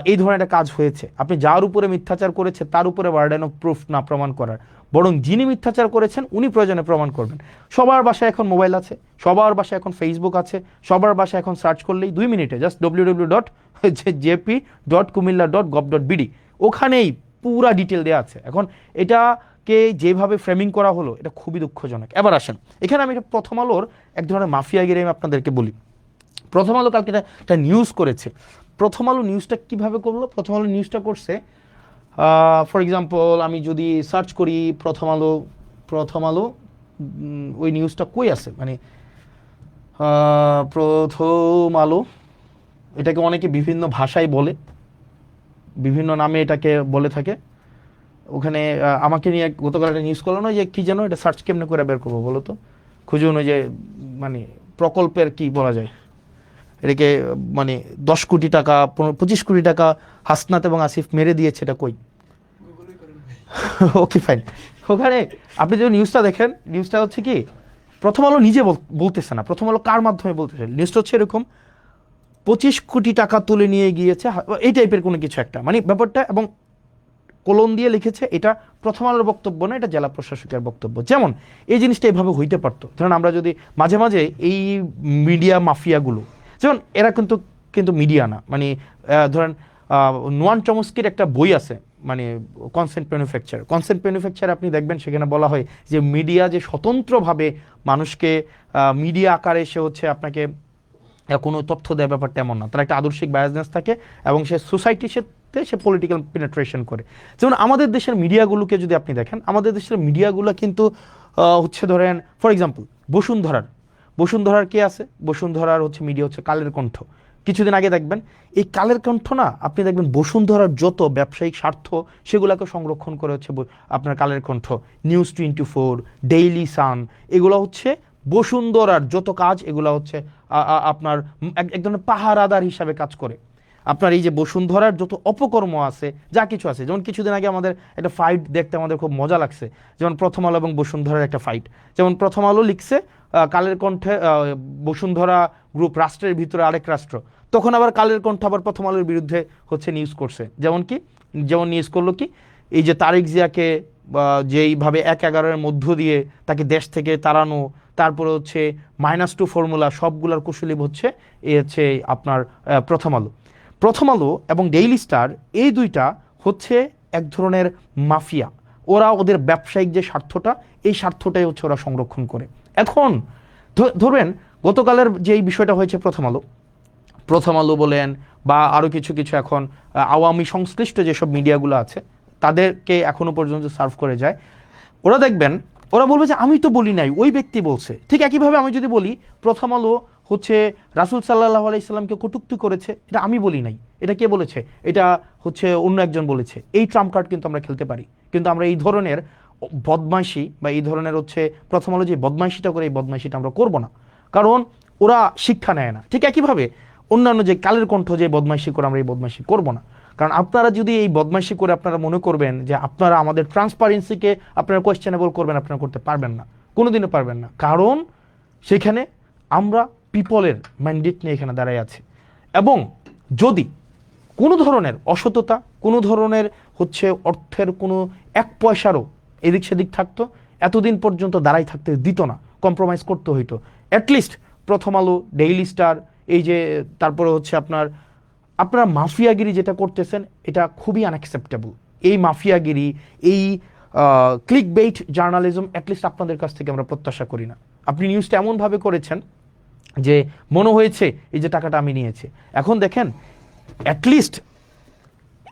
এই ধরনের একটা কাজ হয়েছে, আপনি যার উপরে মিথ্যাচার করেছে তার উপরে বার্ডেন অফ প্রুফ না প্রমাণ করার, বরং যিনি মিথ্যাচার করেছেন উনি প্রয়োজনে প্রমাণ করবেন। সবার বাসায় এখন মোবাইল আছে, সবার বাসায় এখন ফেসবুক আছে, সবার বাসায় এখন সার্চ করলেই 2 মিনিটে জাস্ট www.jp.kumilla.gov.bd ওখানেই পুরা ডিটেল দেওয়া আছে। এখন এটাকে যেভাবে ফ্রেমিং করা হলো এটা খুবই দুঃখজনক। এবার আসেন, এখানে আমি একটা প্রথম আলোর এক ধরনের মাফিয়াগিরি আমি আপনাদেরকে বলি। প্রথম আলো কালকে একটা নিউজ করেছে। প্রথম আলো নিউজটা কিভাবে করলো? প্রথম আলো নিউজটা করছে, ফর এক্সাম্পল আমি যদি সার্চ করি প্রথম আলো ওই নিউজটা কই আছে, মানে প্রথম আলো, এটাকে অনেকে বিভিন্ন ভাষায় বলে, বিভিন্ন নামে এটাকে বলে থাকে। ওখানে আমাকে নিয়ে গতকাল একটা নিউজ করলো না, যে কি যেন, এটা সার্চ কেমনে করে বের করবো বলো তো, খুঁজুন, ওই যে মানে প্রকল্পের কি বলা যায় এটাকে, মানে 10 কোটি টাকা 25 কোটি টাকা হাসনাত এবং আসিফ মেরে দিয়েছে, এটা কই? Okay fine. ওখানে আপনি যদি নিউজটা দেখেন, নিউজটা হচ্ছে কি, প্রথম আলো নিজে বলতেছে না, প্রথম আলো কার মাধ্যমে বলতেছে, নিউজটা হচ্ছে এরকম, 25 কোটি টাকা তুলে নিয়ে গিয়েছে, এই টাইপের কোনো কিছু একটা, মানে ব্যাপারটা, এবং কলম দিয়ে লিখেছে এটা প্রথম আলোর বক্তব্য না, এটা জেলা প্রশাসকের বক্তব্য। যেমন এই জিনিসটা এভাবে হইতে পারতো, ধরেন আমরা যদি মাঝে মাঝে এই মিডিয়া মাফিয়াগুলো, যেমন এরা কিন্তু মিডিয়া না, মানে ধরেন নোয়ান চমস্কির একটা বই আছে, মানে কনসেন্ট ম্যানুফ্যাকচার আপনি দেখবেন, সেখানে বলা হয় যে মিডিয়া যে স্বতন্ত্রভাবে মানুষকে মিডিয়া আকারে সে হচ্ছে আপনাকে কোনো তথ্য দেয়, ব্যাপারটা এমন না, তার একটা আদর্শিক বায়াসনেস থাকে এবং সে সোসাইটির সাথে সে পলিটিক্যাল পেনিট্রেশন করে। যেমন আমাদের দেশের মিডিয়াগুলোকে যদি আপনি দেখেন, আমাদের দেশের মিডিয়াগুলো কিন্তু হচ্ছে ধরেন ফর এক্সাম্পল বসুন্ধরার কে আছে, বসুন্ধরার হচ্ছে মিডিয়া হচ্ছে কালের কণ্ঠ। কিছুদিন আগে দেখবেন এই কালের কণ্ঠ না, আপনি দেখবেন বসুন্ধরার যত ব্যবসায়িক স্বার্থ সেগুলোকে সংরক্ষণ করে হচ্ছে আপনার Kaler Kantho, news 24, Daily Sun, এগুলো হচ্ছে বসুন্ধরার যত কাজ, এগুলো হচ্ছে আপনার এক ধরনের পাহারাদার হিসাবে কাজ করে। আপনার এই যে বসুন্ধরার যত অপকর্ম আছে, যা কিছু আছে, যেমন কিছুদিন আগে আমাদের একটা ফাইট দেখতে আমাদের খুব মজা লাগছে, যেমন প্রথম আলো এবং বসুন্ধরার একটা ফাইট। যেমন প্রথম আলো লিখছে কালের কণ্ঠে বসুন্ধরা গ্রুপ রাষ্ট্রের ভিতরে আরেক রাষ্ট্র, তখন আবার কালের কণ্ঠ আবার প্রথম আলোর বিরুদ্ধে হচ্ছে নিউজ করছে। যেমন নিউজ করলো কি, এই যে তারেক জিয়াকে যেইভাবে 1/11 মধ্য দিয়ে তাকে দেশ থেকে তাড়ানো, তারপরে হচ্ছে -2 ফর্মুলা, সবগুলার কুশলী হচ্ছে এই হচ্ছে আপনার প্রথম আলো এবং ডেইলি স্টার, এই দুইটা হচ্ছে এক ধরনের মাফিয়া। ওরা ওদের ব্যবসায়িক যে স্বার্থটা, এই স্বার্থটাই হচ্ছে ওরা সংরক্ষণ করে। এখন ধরবেন গতকালের যে এই বিষয়টা হয়েছে, প্রথম আলো বলেন বা আরও কিছু এখন আওয়ামী সংশ্লিষ্ট যেসব মিডিয়াগুলো আছে তাদেরকে এখনো পর্যন্ত সার্ভ করে যায়, ওরা দেখবেন ওরা বলবে যে আমি তো বলি নাই, ওই ব্যক্তি বলছে। ঠিক একইভাবে আমি যদি বলি প্রথম আলো হচ্ছে রাসূল সাল্লাল্লাহু আলাইহি সাল্লামকে কটূক্তি করেছে, এটা আমি বলি নাই, এটা কে বলেছে, এটা হচ্ছে অন্য একজন বলেছে। এই ট্রাম্প কার্ড কিন্তু আমরা খেলতে পারি, কিন্তু আমরা এই ধরনের বদমাইশি বা এই ধরনের হচ্ছে প্রথম আলো যে বদমাইশিটা করে, এই বদমাইশিটা আমরা করব না, কারণ ওরা শিক্ষা নেয় না। ঠিক একইভাবে অন্যান্য যে কালের কণ্ঠ যে বদমাইশি করে, আমরা এই বদমাইশি করব না। কারণ আপনারা যদি এই বদমাইশি করে আপনারা মনে করবেন যে আপনারা আমাদের ট্রান্সপারেন্সিকে আপনারা কোয়েশ্চেনেবল করবেন, আপনারা করতে পারবেন না, কোনোদিনও পারবেন না। কারণ সেখানে আমরা পিপলের ম্যান্ডেট নিয়ে এখানে দাঁড়ায় আছি, এবং যদি কোনো ধরনের অসততা, কোনো ধরনের হচ্ছে অর্থের কোনো 1 পয়সারও এদিক সেদিক থাকতো, এতদিন পর্যন্ত দাঁড়াই থাকতে দিত না, কম্প্রোমাইজ করতে হইতো। অ্যাটলিস্ট প্রথম আলো, ডেইলি স্টার, এই যে তারপরে হচ্ছে আপনারা মাফিয়াগিরি যেটা করতেছেন, এটা খুবই আনঅ্যাকসেপ্টেবল। এই মাফিয়াগিরি, এই ক্লিক বেইট জার্নালিজম অ্যাটলিস্ট আপনাদের কাছ থেকে আমরা প্রত্যাশা করি না। আপনি নিউজটা এমনভাবে করেছেন যে মনে হয়েছে এই যে টাকাটা আমি নিয়েছি। এখন দেখেন, অ্যাটলিস্ট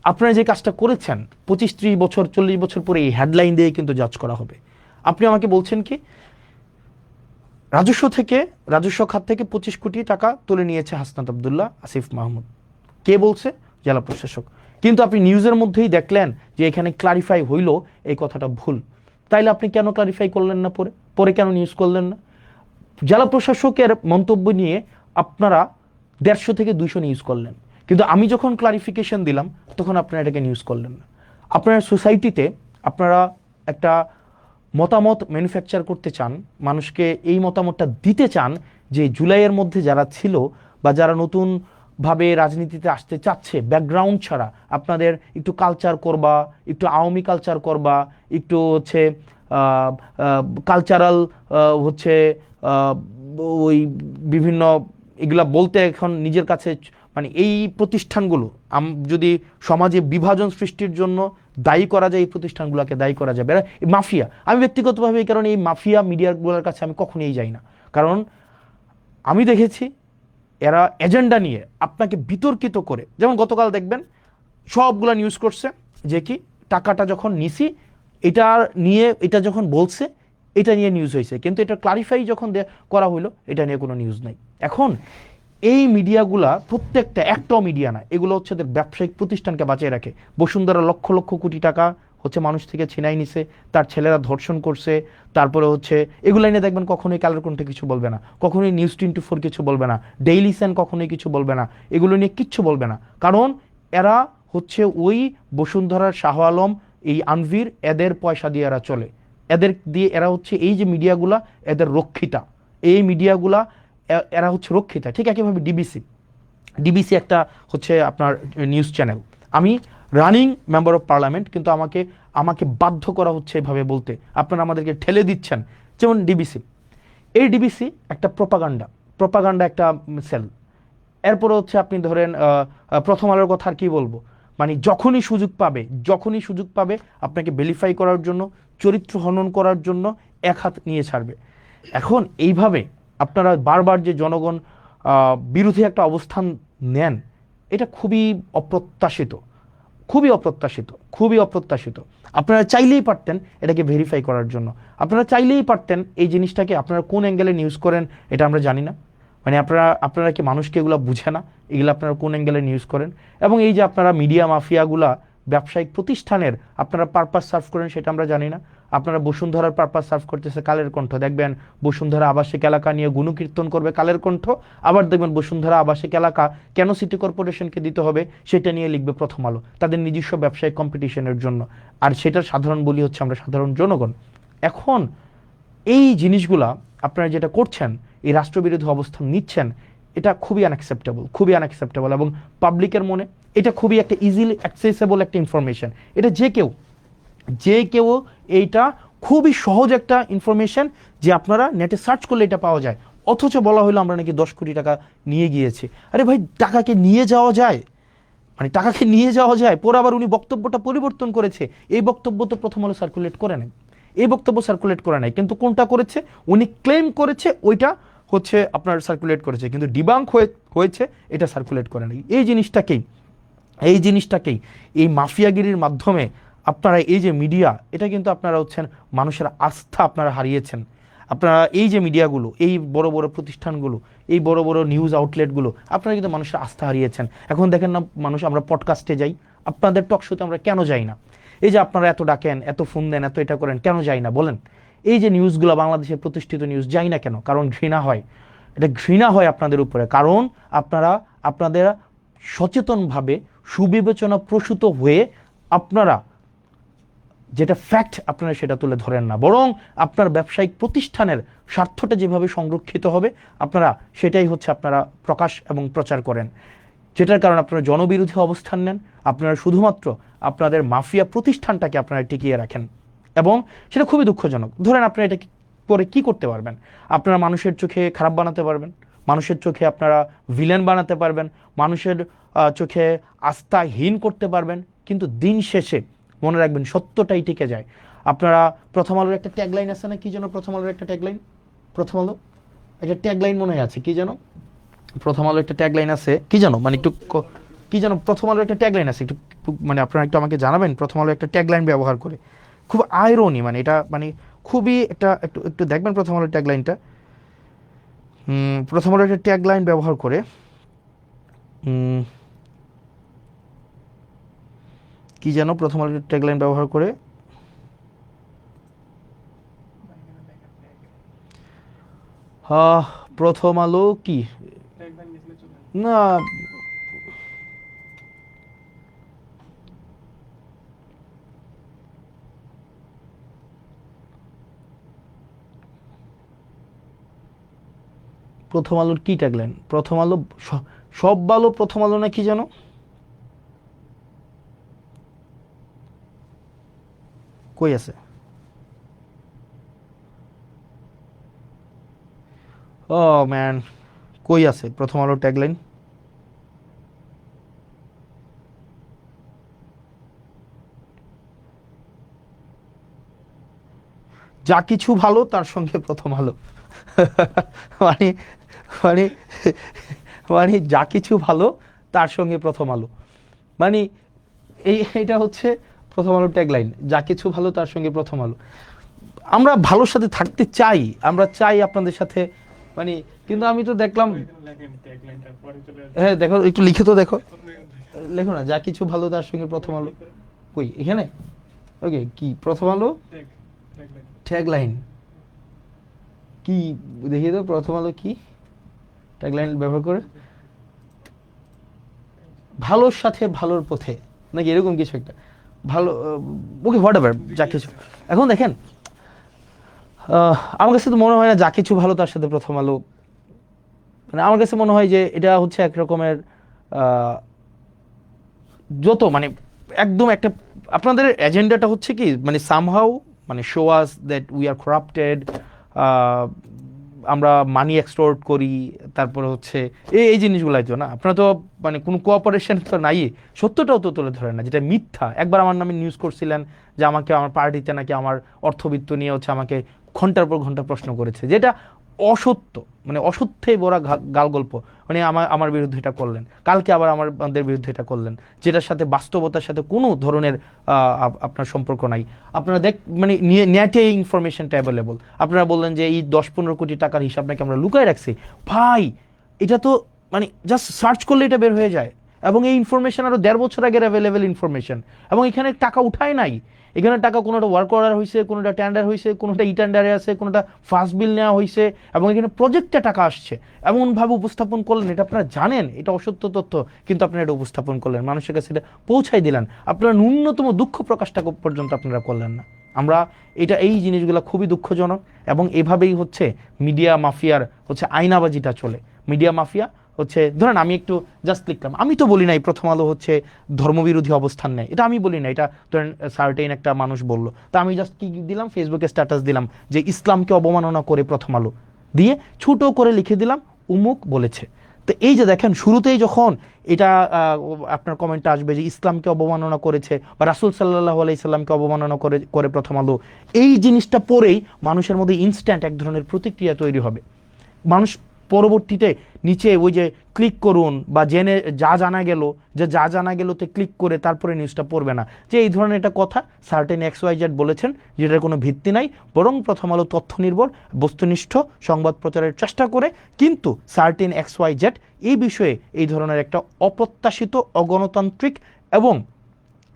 আপনারা যে কাজটা করেছেন 25-30 বছর 40 বছর পরে এই হেডলাইন দিয়ে কিন্তু জাজ করা হবে। আপনি আমাকে বলছেন কি রাজস্ব খাত থেকে 25 কোটি টাকা তুলে নিয়েছে হাসনাত আব্দুল্লাহ, আসিফ মাহমুদ। কে বলছে? জেলা প্রশাসক। কিন্তু আপনি নিউজের মধ্যেই দেখলেন যে এখানে ক্লারিফাই হইল এই কথাটা ভুল। তাইলে আপনি কেন ক্লারিফাই করলেন না, পরে পরে কেন নিউজ করলেন না? জেলা প্রশাসকের মন্তব্য নিয়ে আপনারা 150 থেকে 200 নিউজ করলেন, কিন্তু আমি যখন ক্লারিফিকেশন দিলাম তখন আপনারা এটাকে নিউজ করলেন না। আপনারা সোসাইটিতে আপনারা একটা মতামত ম্যানুফ্যাকচার করতে চান, মানুষকে এই মতামতটা দিতে চান যে জুলাইয়ের মধ্যে যারা ছিল বা যারা নতুনভাবে রাজনীতিতে আসতে চাচ্ছে ব্যাকগ্রাউন্ড ছাড়া, আপনাদের একটু কালচার করবা, একটু আওয়ামী কালচার করবা, একটু হচ্ছে কালচারাল হচ্ছে ওই বিভিন্ন এগুলা বলতে এখন নিজের কাছে মানে এই প্রতিষ্ঠানগুলো যদি সমাজে বিভাজন সৃষ্টির জন্য দায়ী করা যায়, এই প্রতিষ্ঠানগুলোকে দায়ী করা যাবে। মাফিয়া, আমি ব্যক্তিগতভাবে এই কারণে এই মাফিয়া মিডিয়াগুলোর কাছে আমি কখনোই যাই না, কারণ আমি দেখেছি এরা এজেন্ডা নিয়ে আপনাকে বিতর্কিত করে, যেমন গতকাল দেখবেন সবগুলা নিউজ করছে যে কি টাকাটা যখন নিছি এটা নিয়ে, এটা যখন বলছে এটা নিয়ে নিউজ হয়েছে, কিন্তু এটা ক্লারিফাই যখন করা হইলো এটা নিয়ে কোনো নিউজ নাই। এখন এই মিডিয়াগুলা প্রত্যেকটা, একটাও মিডিয়া না, এগুলো হচ্ছে ব্যবসায়িক প্রতিষ্ঠানকে বাঁচিয়ে রাখে। বসুন্ধরা লক্ষ লক্ষ কোটি টাকা হচ্ছে মানুষ থেকে ছিনাই নিছে, তার ছেলেরা ধর্ষণ করছে, তারপরে হচ্ছে এগুলো নিয়ে দেখবেন কখনোই কালের কণ্ঠে কিছু বলবে না, কখনোই নিউজ 24 কিছু বলবে না, ডেইলি সান কখনোই কিছু বলবে না, এগুলো নিয়ে কিচ্ছু বলবে না, কারণ এরা হচ্ছে ওই বসুন্ধরার শাহ আলম, এই আনভির, এদের পয়সা দিয়ে এরা চলে, এদের দিয়ে এরা হচ্ছে এই যে মিডিয়াগুলা এদের রক্ষিতা, এই মিডিয়াগুলা এরা হচ্ছে রক্ষিতা। ঠিক একইভাবে ডিবিসি একটা হচ্ছে আপনার নিউজ চ্যানেল, আমি রানিং মেম্বার অফ পার্লামেন্ট, কিন্তু আমাকে বাধ্য করা হচ্ছে এভাবে বলতে, আপনারা আমাদেরকে ঠেলে দিচ্ছেন। যেমন ডিবিসি একটা প্রপাগান্ডা একটা সেল। এরপরে হচ্ছে আপনি ধরেন প্রথম আলোর কথা আর কি বলবো, মানে যখনই সুযোগ পাবে আপনাকে ভেরিফাই করার জন্য, চরিত্র হনন করার জন্য এক হাত নিয়ে ছাড়বে। এখন এইভাবে আপনারা বারবার যে জনগণ বিরোধী একটা অবস্থান নেন, এটা খুবই অপ্রত্যাশিত। আপনারা চাইলেই পারতেন এটাকে ভেরিফাই করার জন্য, আপনারা চাইলেই পারতেন এই জিনিসটাকে, আপনারা কোন অ্যাঙ্গেলে নিউজ করেন এটা আমরা জানি না, মানে আপনারা কি মানুষকে এগুলো বুঝে না, এগুলো আপনারা কোন অ্যাঙ্গেলে নিউজ করেন। এবং এই যে আপনারা মিডিয়া মাফিয়াগুলা ব্যবসায়িক প্রতিষ্ঠানের আপনারা পারপাস সার্ভ করেন সেটা আমরা জানি না। আপনারা বসুন্ধরার পারপাস সার্ভ করতেছে কালের কণ্ঠ, দেখবেন বসুন্ধরা আবাসিক এলাকা নিয়ে গুণকীর্তন করবে কালের কণ্ঠ, আবার দেখবেন বসুন্ধরা আবাসিক এলাকা কেন সিটি কর্পোরেশনকে দিতে হবে সেটা নিয়ে লিখবে প্রথম আলো, তাদের নিজস্ব ব্যবসায়িক কম্পিটিশনের জন্য, আর সেটার সাধারণ বলি হচ্ছে আমরা সাধারণ জনগণ। এখন এই জিনিসগুলা আপনারা যেটা করছেন, এই রাষ্ট্রবিরোধী অবস্থান নিচ্ছেন, এটা খুবই আনঅ্যাকসেপ্টেবল এবং পাবলিকের মনে এটা খুবই একটা ইজিলি অ্যাক্সেসেবল একটা ইনফরমেশন। এটা যে কেউ এইটা খুবই সহজ একটা ইনফরমেশন যে আপনারা নেটে সার্চ করলে এটা পাওয়া যায়, অথচ বলা হলো আমরা নাকি 10 কোটি টাকা নিয়ে গিয়েছি। আরে ভাই, টাকাকে নিয়ে যাওয়া যায়, পরে আবার উনি বক্তব্যটা পরিবর্তন করেছে, এই বক্তব্য তো প্রথম আলো সার্কুলেট করে নাই, কিন্তু কোনটা করেছে, উনি ক্লেম করেছে ওইটা হচ্ছে আপনার সার্কুলেট করেছে, কিন্তু ডিবাঙ্ক হয়েছে এটা সার্কুলেট করে নাই। এই জিনিসটাকেই এই মাফিয়াগিরির মাধ্যমে আপনারা এই যে মিডিয়া, এটা কিন্তু আপনারা হচ্ছেন মানুষের আস্থা আপনারা হারিয়েছেন। আপনারা এই যে মিডিয়াগুলো, এই বড় বড় প্রতিষ্ঠানগুলো, এই বড় বড় নিউজ আউটলেটগুলো, আপনারা কিন্তু মানুষের আস্থা হারিয়েছেন। এখন দেখেন না মানুষ, আমরা পডকাস্টে যাই, আপনাদের টক শোতে আমরা কেন যাই না? এই যে আপনারা এত ডাকেন, এত ফোন দেন, এত এটা করেন, কেন যাই না বলেন? এই যে নিউজগুলো বাংলাদেশের প্রতিষ্ঠিত নিউজ, যাই না কেন? কারণ ঘৃণা হয় আপনাদের উপরে, কারণ আপনাদের সচেতনভাবে সুবিবেচনা প্রসূত হয়ে আপনারা যেটা ফ্যাক্ট আপনারা সেটা তুলে ধরেন না, বরং আপনার ব্যবসায়িক প্রতিষ্ঠানের স্বার্থটা যেভাবে সংরক্ষিত হবে আপনারা সেটাই হচ্ছে আপনারা প্রকাশ এবং প্রচার করেন, যেটার কারণে আপনারা জনবিরোধী অবস্থান নেন। আপনারা শুধুমাত্র আপনাদের মাফিয়া প্রতিষ্ঠানটাকে আপনারা টিকিয়ে রাখেন, এবং সেটা খুবই দুঃখজনক। ধরেন আপনারা এটা করে কি করতে পারবেন? আপনারা মানুষের চোখে খারাপ বানাতে পারবেন, মানুষের চোখে আপনারা ভিলেন বানাতে পারবেন, মানুষের চোখে আস্থাহীন করতে পারবেন, কিন্তু দিন শেষে মনে রাখবেন সত্যটাই টিকে যায়। আপনারা প্রথম আলোর একটা ট্যাগলাইন আছে না, কি যেন প্রথম আলোর একটা ট্যাগলাইন, মনে আছে কি যেন, প্রথম আলোর একটা ট্যাগলাইন আছে কি যেন, মানে একটু কি যেন প্রথম আলোর একটা ট্যাগলাইন আছে, একটু মানে আপনারা একটু আমাকে জানাবেন। প্রথম আলো একটা ট্যাগলাইন ব্যবহার করে, খুব আয়রনি, মানে এটা মানে খুবই একটু দেখবেন প্রথম আলোর ট্যাগলাইনটা। প্রথম আলোর একটা ট্যাগলাইন ব্যবহার করে, কি যেন প্রথম আলোর ট্যাগলাইন ব্যবহার করে, প্রথম আলো কি না, প্রথম আলোর কি ট্যাগলাইন? প্রথম আলো সব ভালো প্রথম আলো না কি জানো, কই আছে? ও ম্যান, কই আছে প্রথম আলোর ট্যাগলাইন? যা কিছু ভালো তার সঙ্গে প্রথম আলো। মানে মানে মানে যা কিছু ভালো তার সঙ্গে প্রথম আলো, মানে এটা হচ্ছে প্রথম আলোর ট্যাগলাইন, যা কিছু ভালো তার সঙ্গে প্রথম আলো। আমরা ভালোর সাথে থাকতে চাই, আমরা চাই আপনাদের সাথে, মানে কিন্তু আমি তো দেখলাম, হ্যাঁ দেখো একটু লিখে তো দেখো, লেখো না, যা কিছু ভালো তার সঙ্গে প্রথম আলো, কই এখানে? ওকে, কি প্রথম আলো ট্যাগলাইন কি, দেখিয়ে দাও প্রথম আলো কি ট্যাগলাইন ব্যবহার করে, ভালোর সাথে ভালোর পথে নাকি এরকম কিছু একটা, ভালো, ওকে হোয়াট এভার, যা কিছু। এখন দেখেন, আমার কাছে তো মনে হয় না যা কিছু ভালো তার সাথে প্রথম আলো, মানে আমার কাছে মনে হয় যে এটা হচ্ছে এক রকমের যত মানে একদম একটা, আপনাদের এজেন্ডাটা হচ্ছে কি মানে সামহাউ মানে show us that we are corrupted, আমরা মানি এক্সটোর্ট করি, তারপরে হচ্ছে এই জিনিসগুলাই তো না, আপনারা তো মানে কোনো কোঅপারেশন তো নাই, সত্যটাও তো তুলে ধরে না, যেটা মিথ্যা। একবার আমার নামে নিউজ করছিলেন যে আমাকে আমার পার্টিতে নাকি আমার অর্থবিত্ত নিয়ে হচ্ছে আমাকে ঘন্টার পর ঘন্টা প্রশ্ন করেছে, যেটা অসত্য, মানে অসত্যে বড় গাল গল্প, মানে আমার বিরুদ্ধে এটা করলেন, কালকে আবার আমাদের বিরুদ্ধে এটা করলেন, যেটার সাথে বাস্তবতার সাথে কোনো ধরনের আপনার সম্পর্ক নাই। আপনারা মানে নেটে ইনফরমেশনটা অ্যাভেলেবল, আপনারা বললেন যে এই 10-15 কোটি টাকার হিসাব নাকি আমরা লুকায় রাখছি। ভাই, এটা তো মানে জাস্ট সার্চ করলে এটা বের হয়ে যায়, এবং এই ইনফরমেশন আরো 1.5 বছর আগের অ্যাভেলেবেল ইনফরমেশন, এবং এখানে টাকা উঠায় নাই, এখানে টাকা কোনোটা ওয়ার্ক অর্ডার হয়েছে, কোনোটা টেন্ডার হয়েছে, কোনোটা ই টেন্ডারে আছে, কোনোটা ফার্স্ট বিল নেওয়া হয়েছে, এবং এখানে প্রজেক্টে টাকা আসছে, এমনভাবে উপস্থাপন করলেন, এটা আপনারা জানেন এটা অসত্য তথ্য, কিন্তু আপনারা এটা উপস্থাপন করলেন, মানুষের কাছে এটা পৌঁছাই দিলেন, আপনারা ন্যূনতম দুঃখ প্রকাশটা পর্যন্ত আপনারা করলেন না। আমরা এই জিনিসগুলো খুবই দুঃখজনক, এবং এভাবেই হচ্ছে মিডিয়া মাফিয়ার হচ্ছে আয়নাবাজিটা চলে। মিডিয়া মাফিয়া হচ্ছে, ধরেন আমি একটু জাস্ট লিখলাম, আমি তো বলি নাই প্রথম আলো হচ্ছে ধর্মবিরোধী অবস্থান নেয়, এটা আমি বলি না, এটা ধরেন সার্টেইন একটা মানুষ বললো, তা আমি জাস্ট কি দিলাম, ফেসবুকে স্ট্যাটাস দিলাম যে ইসলামকে অবমাননা করে প্রথম আলো দিয়ে ছোট করে লিখে দিলাম উমুক বলেছে। তো এই যে দেখেন, শুরুতেই যখন এটা আপনার কমেন্টটা আসবে যে ইসলামকে অবমাননা করেছে বা রাসূল সাল্লাল্লাহু আলাইহি সাল্লামকে অবমাননা করে করে প্রথম আলো, এই জিনিসটা পরেই মানুষের মধ্যে ইনস্ট্যান্ট এক ধরনের প্রতিক্রিয়া তৈরি হবে। মানুষ পরবর্তীতে নিচে ওই যে ক্লিক করুন বা জেনে যা জানা গেল তে ক্লিক করে তারপরে নিউজটা পড়বে না, যে এই ধরনের একটা কথা সার্টেন XYZ বলেছেন, যেটার কোনো ভিত্তি নাই, বরং প্রথম আলো তথ্য নির্ভর বস্তুনিষ্ঠ সংবাদ প্রচারের চেষ্টা করে, কিন্তু সার্টেন XYZ এই বিষয়ে এই ধরনের একটা অপ্রত্যাশিত, অগণতান্ত্রিক এবং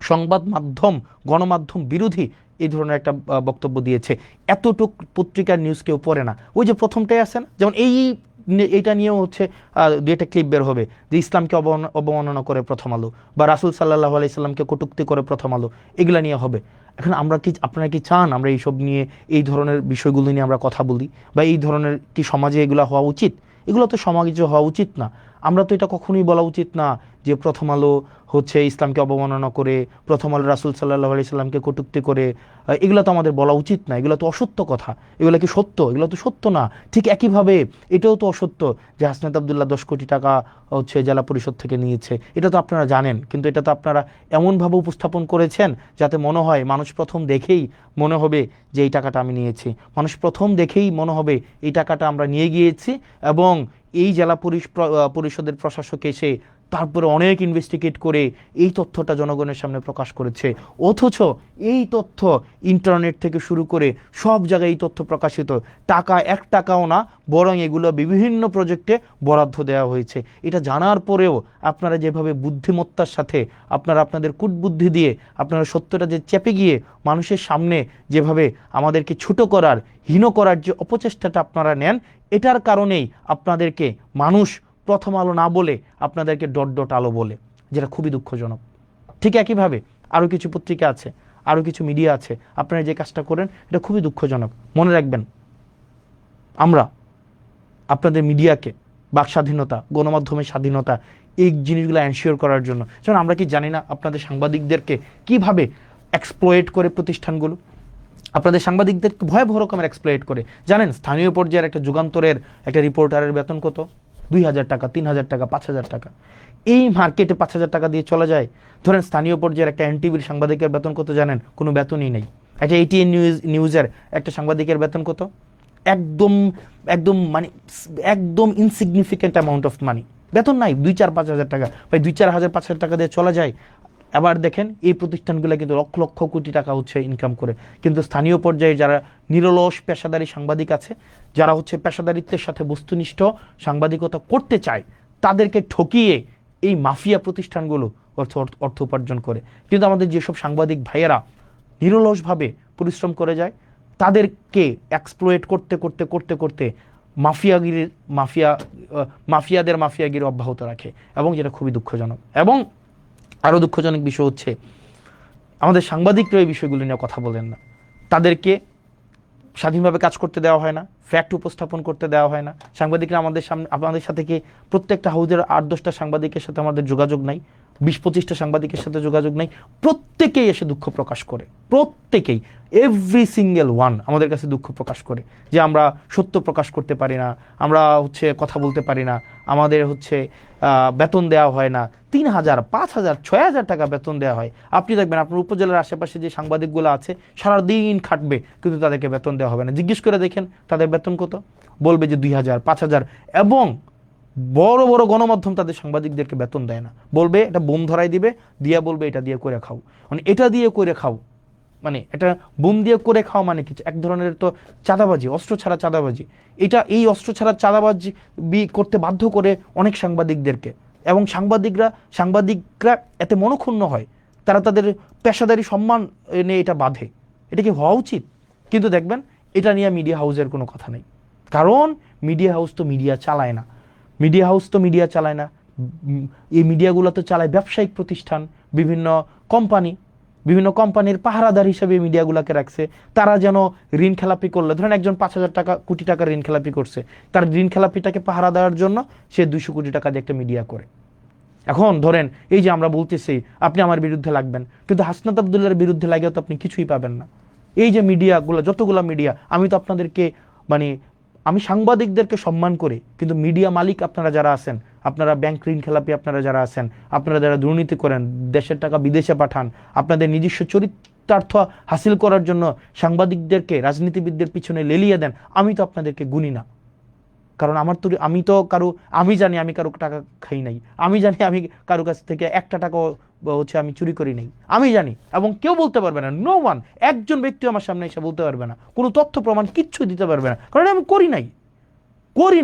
সংবাদ মাধ্যম গণমাধ্যম বিরোধী এই ধরনের একটা বক্তব্য দিয়েছে। এতটুক পত্রিকার নিউজ কেউ পড়ে না। ওই যে প্রথমটাই আছে না, যেমন এইটা নিয়েও হচ্ছে দু একটা ক্লিপ বের হবে যে ইসলামকে অবমাননা করে প্রথম আলো, বা রাসূল সাল্লাল্লাহু আলাইহি সাল্লামকে কটূক্তি করে প্রথম আলো, এগুলা নিয়ে হবে। এখন আপনারা কি চান আমরা এইসব নিয়ে, এই ধরনের বিষয়গুলো নিয়ে আমরা কথা বলি, বা এই ধরনের কি সমাজে এগুলো হওয়া উচিত? এগুলো তো সমাজে হওয়া উচিত না। আমরা তো এটা কখনোই বলা উচিত না যে প্রথম আলো হচ্ছে ইসলামকে অবমাননা করে, প্রথম আলো রাসূল সাল্লাল্লাহু আলাইহি সাল্লামকে কটূক্তি করে, এগুলো তো আমাদের বলা উচিত না, এগুলো তো অসত্য কথা। এগুলো কি সত্য? এগুলো তো সত্য না। ঠিক একইভাবে এটাও তো অসত্য যে হাসনাত আব্দুল্লাহ 10 কোটি টাকা হচ্ছে জেলা পরিষদ থেকে নিয়েছে, এটা তো আপনারা জানেন, কিন্তু এটা তো আপনারা এমনভাবে উপস্থাপন করেছেন যাতে মনে হয়, মানুষ প্রথম দেখেই মনে হবে যে এই টাকাটা আমি নিয়েছি, মানুষ প্রথম দেখেই মনে হবে এই টাকাটা আমরা নিয়ে গিয়েছি, এবং এই জেলা পরিষদের প্রশাসক এসে তারপরে অনেক ইনভেস্টিগেট করে এই তথ্যটা জনগণের সামনে প্রকাশ করেছে, অথচ এই তথ্য ইন্টারনেট থেকে শুরু করে সব জায়গায় এই তথ্য প্রকাশিত, টাকা 1 টাকাও না, বরং এগুলো বিভিন্ন প্রজেক্টে বরাদ্দ দেওয়া হয়েছে। এটা জানার পরেও আপনারা যেভাবে বুদ্ধিমত্তার সাথে আপনারা আপনাদের কূটবুদ্ধি দিয়ে আপনারা সত্যটা যে চেপে গিয়ে মানুষের সামনে যেভাবে আমাদেরকে ছোট করার, হীন করার যে অপচেষ্টাটা আপনারা নেন, এটার কারণেই আপনাদেরকে মানুষ প্রথম আলো না বলে আপনাদেরকে ডট ডট আলো বলে, যেটা খুবই দুঃখজনক। ঠিক একইভাবে আরও কিছু পত্রিকা আছে, আরও কিছু মিডিয়া আছে, আপনারা যে কাজটা করেন এটা খুবই দুঃখজনক। মনে রাখবেন, আমরা আপনাদের মিডিয়াকে বাক স্বাধীনতা, গণমাধ্যমের স্বাধীনতা, এই জিনিসগুলো এনশিওর করার জন্য, যেমন আমরা কি জানি না আপনাদের সাংবাদিকদেরকে কিভাবে এক্সপ্লয়েট করে প্রতিষ্ঠানগুলো, আপনাদের সাংবাদিকদেরকে ভয়াবহ রকমের এক্সপ্লয়েট করে। জানেন স্থানীয় পর্যায়ের একটা যুগান্তরের একটা রিপোর্টারের বেতন কত? 2,000 টাকা, 3,000 টাকা, 5,000 টাকা। এই মার্কেটে 5,000 টাকা দিয়ে চলে যায়। ধরেন স্থানীয় পর্যায়ের একটা এনটিভির সাংবাদিকের বেতন কত জানেন? কোনো বেতনই নেই। একটা এটিএন নিউজের একটা সাংবাদিকের বেতন কত? একদম একদম মানে একদম ইনসিগনিফিকেন্ট অ্যামাউন্ট অফ মানি, বেতন নাই, 2-4-5,000 টাকা, ভাই 2-4,000-5,000 টাকা দিয়ে চলা যায়। আবার দেখেন এই প্রতিষ্ঠানগুলো কিন্তু লক্ষ লক্ষ কোটি টাকা হচ্ছে ইনকাম করে, কিন্তু স্থানীয় পর্যায়ে যারা নিরলস পেশাদারী সাংবাদিক আছে, যারা হচ্ছে পেশাদারিত্বের সাথে বস্তুনিষ্ঠ সাংবাদিকতা করতে চায়, তাদেরকে ঠকিয়ে এই মাফিয়া প্রতিষ্ঠানগুলো অর্থ উপার্জন করে। কিন্তু আমাদের যেসব সাংবাদিক ভাইয়েরা নিরলসভাবে পরিশ্রম করে যায়, তাদেরকে এক্সপ্লয়েট করতে করতে করতে করতে মাফিয়াদের মাফিয়াগিরি অব্যাহত রাখে, এবং যেটা খুবই দুঃখজনক। এবং আরও দুঃখজনক বিষয় হচ্ছে আমাদের সাংবাদিকরা এই বিষয়গুলো নিয়ে কথা বলেন না, তাদেরকে স্বাধীনভাবে কাজ করতে দেওয়া হয় না, ফ্যাক্ট উপস্থাপন করতে দেওয়া হয় না। সাংবাদিকরা আমাদের সাথে কি প্রত্যেকটা হাউজের 8-10টা সাংবাদিকের সাথে আমাদের যোগাযোগ নাই, 20-25টা সাংবাদিকের সাথে যোগাযোগ নাই, প্রত্যেকেই এসে দুঃখ প্রকাশ করে, প্রত্যেকেই, এভরি সিঙ্গেল ওয়ান আমাদের কাছে দুঃখ প্রকাশ করে যে আমরা সত্য প্রকাশ করতে পারি না, আমরা হচ্ছে কথা বলতে পারি না, আমাদের হচ্ছে বেতন দেওয়া হয় না, 3,000, 5,000, 6,000 টাকা বেতন দেওয়া হয়। আপনি দেখবেন আপনার উপজেলার আশেপাশে যে সাংবাদিকগুলো আছে সারাদিন খাটবে, কিন্তু তাদেরকে বেতন দেওয়া হবে না। জিজ্ঞেস করে দেখেন তাদের বেতন কত, বলবে যে 2,000, 5,000। এবং বড় বড় গণমাধ্যম তাদের সাংবাদিকদেরকে বেতন দেয় না, বলবে এটা বোম ধরাই দিবে, দিয়া বলবে এটা দিয়ে করে খাও। মানে এটা দিয়ে করে খাও, মানে এটা বোম দিয়ে করে খাওয়া মানে কিছু এক ধরনের তো চাঁদাবাজি, অস্ত্র ছাড়া চাঁদাবাজি। এই অস্ত্র ছাড়া চাঁদাবাজি করতে বাধ্য করে অনেক সাংবাদিকদেরকে, এবং সাংবাদিকরা এতে মনক্ষুণ্ণ হয়, তারা তাদের পেশাদারি সম্মান নিয়ে এটা বাঁধে। এটা কি হওয়া উচিত? কিন্তু দেখবেন এটা নিয়ে মিডিয়া হাউসের কোনো কথা নেই, কারণ মিডিয়া হাউস তো মিডিয়া চালায় না, এই মিডিয়াগুলো তো চালায় ব্যবসায়িক প্রতিষ্ঠান, বিভিন্ন কোম্পানির পাহারাদার হিসেবে মিডিয়াগুলোকে রাখছে। তারা যেন ঋণ খেলাপি করলে, ধরেন একজন 5,000 টাকা, কোটি টাকা ঋণ খেলাপি করছে, তার ঋণ খেলাপিটাকে পাহারা দেওয়ার জন্য সে 200 কোটি টাকা দিয়ে একটা মিডিয়া করে। এখন ধরেন এই যে আমরা বলতেছি আপনি আমার বিরুদ্ধে লাগবেন, কিন্তু হাসনাত আব্দুল্লাহর বিরুদ্ধে লাগেও তো আপনি কিছুই পাবেন না। এই যে মিডিয়াগুলো, যতগুলো মিডিয়া, আমি তো আপনাদেরকে আমি সাংবাদিকদেরকে সম্মান করি, কিন্তু মিডিয়া মালিক আপনারা যারা আছেন, আপনারা ব্যাংক ঋণ খেলাপি আপনারা যারা আছেন, আপনারা যারা দুর্নীতি করেন, দেশের টাকা বিদেশে পাঠান, আপনাদের নিজস্ব চরিতার্থ হাসিল করার জন্য সাংবাদিকদেরকে রাজনীতিবিদদের পিছনে লেলিয়ে দেন, আমি তো আপনাদেরকে গুনি না। কারণ আমি জানি আমি কারো টাকা খাই নাই, আমি জানি আমি কারো কাছ থেকে 1টা টাকা আমি চুরি করি নাই, আমি জানি। এবং কেউ বলতে পারবে না, নো ওয়ান, একজন ব্যক্তি আমার সামনে এসে বলতে পারবে না, কোনো তথ্য প্রমাণ কিচ্ছু দিতে পারবে না, কারণ আমি করি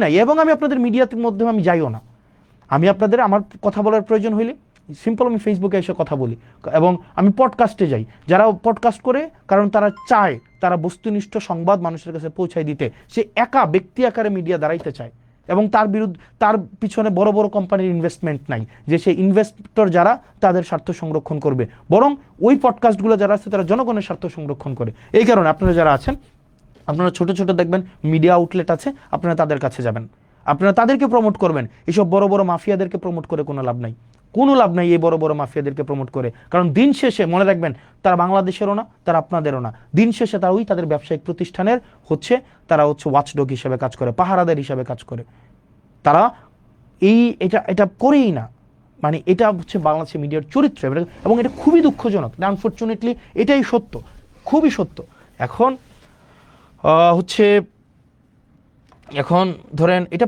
নাই। এবং আমি আপনাদের মিডিয়াতে মাধ্যমে আমি যাইও না। আমার কথা বলার প্রয়োজন হইলে সিম্পল আমি ফেসবুকে এসে কথা বলি, এবং আমি পডকাস্টে যাই। যারা পডকাস্ট করে, কারণ তারা চায় তারা বস্তুনিষ্ঠ সংবাদ মানুষের কাছে পৌঁছায় দিতে, সে একা ব্যক্তি আকারে মিডিয়া দাঁড়াইতে চায়, এবং তার পিছনে বড় বড় কোম্পানির ইনভেস্টমেন্ট নাই যে সেই ইনভেস্টর যারা তাদের স্বার্থ সংরক্ষণ করবে, বরং ওই পডকাস্টগুলো যারা আছে তারা জনগণের স্বার্থ সংরক্ষণ করে। এই কারণে আপনারা যারা আছেন, আপনারা ছোট ছোট দেখবেন মিডিয়া আউটলেট আছে, আপনারা তাদের কাছে যাবেন, আপনারা তাদেরকে প্রমোট করবেন। এইসব বড় বড় মাফিয়াদেরকে প্রমোট করে কোনো লাভ নাই, এই বড় বড় মাফিয়াদেরকে প্রমোট করে। কারণ দিন শেষে মনে রাখবেন, তারা বাংলাদেশেরও না, তারা আপনাদেরও না। দিন শেষে তাদের ব্যবসায়িক প্রতিষ্ঠানের তারা ওয়াচডগ হিসেবে কাজ করে, পাহারাদার হিসেবে কাজ করে। তারা এটা করেই না, মানে এটা হচ্ছে বাংলাদেশের মিডিয়ার চরিত্র, এবং এটা খুবই দুঃখজনক। আনফরচুনেটলি এটাই সত্য, খুবই সত্য। এখন ধরেন এটা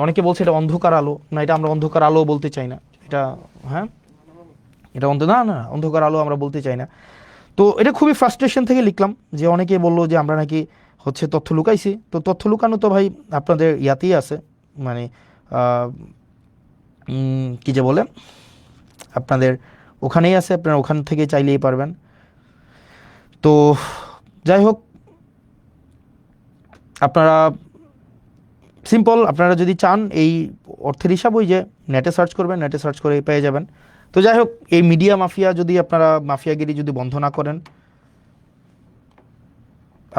অনেকে বলছে এটা অন্ধকার আলো, না এটা আমরা অন্ধকার আলো বলতে চাই না, এটা হ্যাঁ এটা না না অন্ধকার আলো আমরা বলতে চাই না। তো এটা খুবই ফ্রাস্ট্রেশন থেকে লিখলাম যে অনেকে বললো যে আমরা নাকি হচ্ছে তথ্য লুকাইছি। তো তথ্য লুকানো তো ভাই আপনাদের ইয়াতেই আছে, মানে কি যে বলে আপনাদের ওখানেই আছে, আপনারা ওখান থেকে চাইলেই পারবেন। তো যাই হোক, আপনারা সিম্পল, আপনারা যদি চান এই অর্থের হিসাব ওই যে নেটে সার্চ করবেন, নেটে সার্চ করে পেয়ে যাবেন। তো যাই হোক, এই মিডিয়া মাফিয়া যদি আপনারা মাফিয়াগিরি যদি বন্ধ না করেন,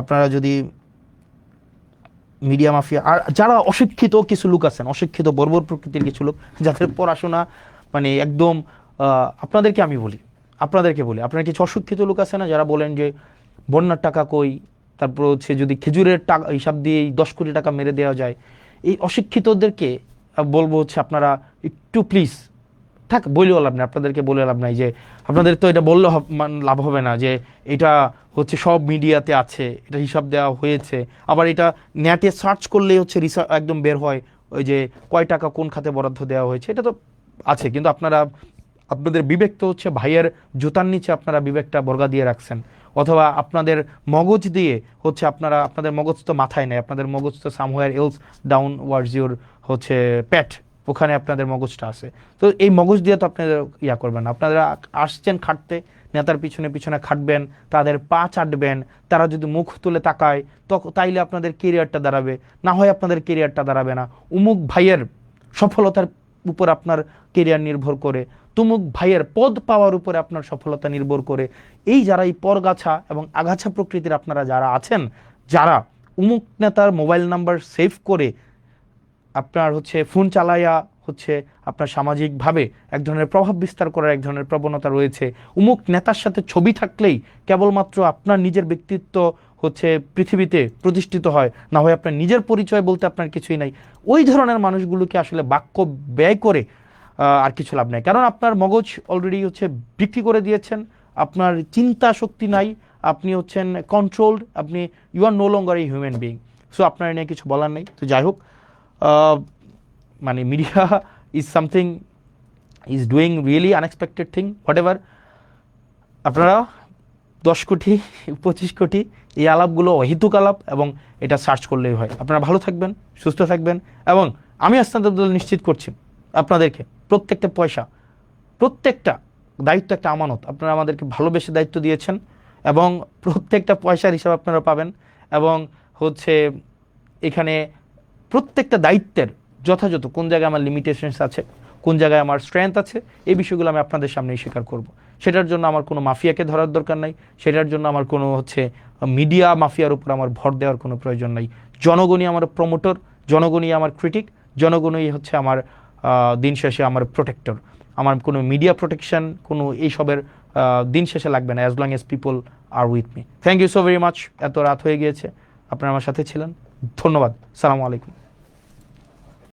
আপনারা যদি মিডিয়া মাফিয়া আর যারা অশিক্ষিত কিছু লোক আছেন, অশিক্ষিত বর্বর প্রকৃতির কিছু লোক যাদের পড়াশোনা মানে একদম আপনাদেরকে আমি বলি, আপনাদেরকে বলি, আপনার কিছু অশিক্ষিত লোক আছে না যারা বলেন যে বন্যার টাকা কই, তারপর হচ্ছে যদি খেজুরের টাকা হিসাব দিয়ে 10 কোটি টাকা মেরে দেওয়া যায়, এই অশিক্ষিতদেরকে বলবো হচ্ছে আপনারা একটু প্লিজ থাক, বলেও লাভ নাই, আপনাদেরকে বলে লাভ নাই যে আপনাদের তো এটা বললে লাভ হবে না যে এটা হচ্ছে সব মিডিয়াতে আছে, এটা হিসাব দেওয়া হয়েছে, আবার এটা নেটে সার্চ করলেই হচ্ছে রিসার্চ একদম বের হয় ওই যে কয় টাকা কোন খাতে বরাদ্দ দেওয়া হয়েছে, এটা তো আছে। কিন্তু আপনারা আপনাদের বিবেক তো হচ্ছে ভাইয়ের জুতার নিচে আপনারা বিবেকটা বর্গা দিয়ে রাখছেন, অথবা আপনাদের মগজ দিয়ে হচ্ছে আপনাদের মগজ তো মাথায় নেই, আপনাদের মগজ তো somewhere else down words your হচ্ছে প্যাট, ওখানে আপনাদের মগজটা আছে। তো এই মগজ দিয়ে তো আপনাদের ইয়া করবেন না, আপনারা আসছেন খাটতে, নেতার পিছনে পিছনে খাটবেন, তাদের পা চাটবেন, তারা যদি মুখ তুলে তাকায় তাইলে আপনাদের কেরিয়ারটা দাঁড়াবে, না হয় আপনাদের কেরিয়ারটা দাঁড়াবে না। উমুক ভাইয়ের সফলতার উপর আপনার কেরিয়ার নির্ভর করে, তুমুক ভাইয়ের পদ পাওয়ার উপরে আপনার সফলতা নির্ভর করে। এই যারা এই পরগাছা এবং আগাছা প্রকৃতির আপনারা যারা আছেন, যারা উমুক নেতার মোবাইল নাম্বার সেভ করে আপনার হচ্ছে ফোন চালাইয়া হচ্ছে আপনার সামাজিকভাবে এক ধরনের প্রভাব বিস্তার করার এক ধরনের প্রবণতা রয়েছে, উমুক নেতার সাথে ছবি থাকলেই কেবলমাত্র আপনার নিজের ব্যক্তিত্ব হচ্ছে পৃথিবীতে প্রতিষ্ঠিত হয়, না হয় আপনার নিজের পরিচয় বলতে আপনার কিছুই নাই, ওই ধরনের মানুষগুলোকে আসলে বাক্য ব্যয় করে আর কিছু লাভ নাই। কারণ আপনার মগজ অলরেডি হচ্ছে বিক্রি করে দিয়েছেন, আপনার চিন্তা শক্তি নাই, আপনি হচ্ছেন কন্ট্রোলড, আপনি you are no longer a human being. So আপনার নিয়ে কিছু বলার নেই। তো যাই হোক, মানে media is something is doing really unexpected thing, whatever. আপনারা 10 কোটি 25 কোটি এই আলাপগুলো অহেতুক আলাপ, এবং এটা সার্চ করলেই হয়। আপনারা ভালো থাকবেন, সুস্থ থাকবেন, এবং আমি আস্তাদ নিশ্চিত করছি আপনাদেরকে প্রত্যেকটা পয়সা, প্রত্যেকটা দায়িত্ব একটা আমানত, আপনারা আমাদেরকে ভালোবেসে দায়িত্ব দিয়েছেন, এবং প্রত্যেকটা পয়সার হিসাব আপনারা পাবেন। এবং হচ্ছে এখানে প্রত্যেকটা দায়িত্বের যথাযথ কোন জায়গায় আমার লিমিটেশনস আছে, কোন জায়গায় আমার স্ট্রেংথ আছে, এই বিষয়গুলো আমি আপনাদের সামনেই স্বীকার করব। সেটার জন্য আমার কোনো মাফিয়াকে ধরার দরকার নাই, সেটার জন্য আমার কোনো হচ্ছে মিডিয়া মাফিয়ার উপর আমার ভর দেওয়ার কোনো প্রয়োজন নাই। জনগণই আমার প্রমোটর, জনগণই আমার ক্রিটিক, জনগণই হচ্ছে আমার দিন শেষে আমার প্রোটেক্টর। আমার কোনো মিডিয়া প্রোটেকশন কোনো এইসবের দিন শেষে লাগবে না, as long as people are with me. Thank you so very much. এত রাত হয়ে গিয়েছে, আপনারা আমার সাথে ছিলেন, ধন্যবাদ। সালামু আলাইকুম।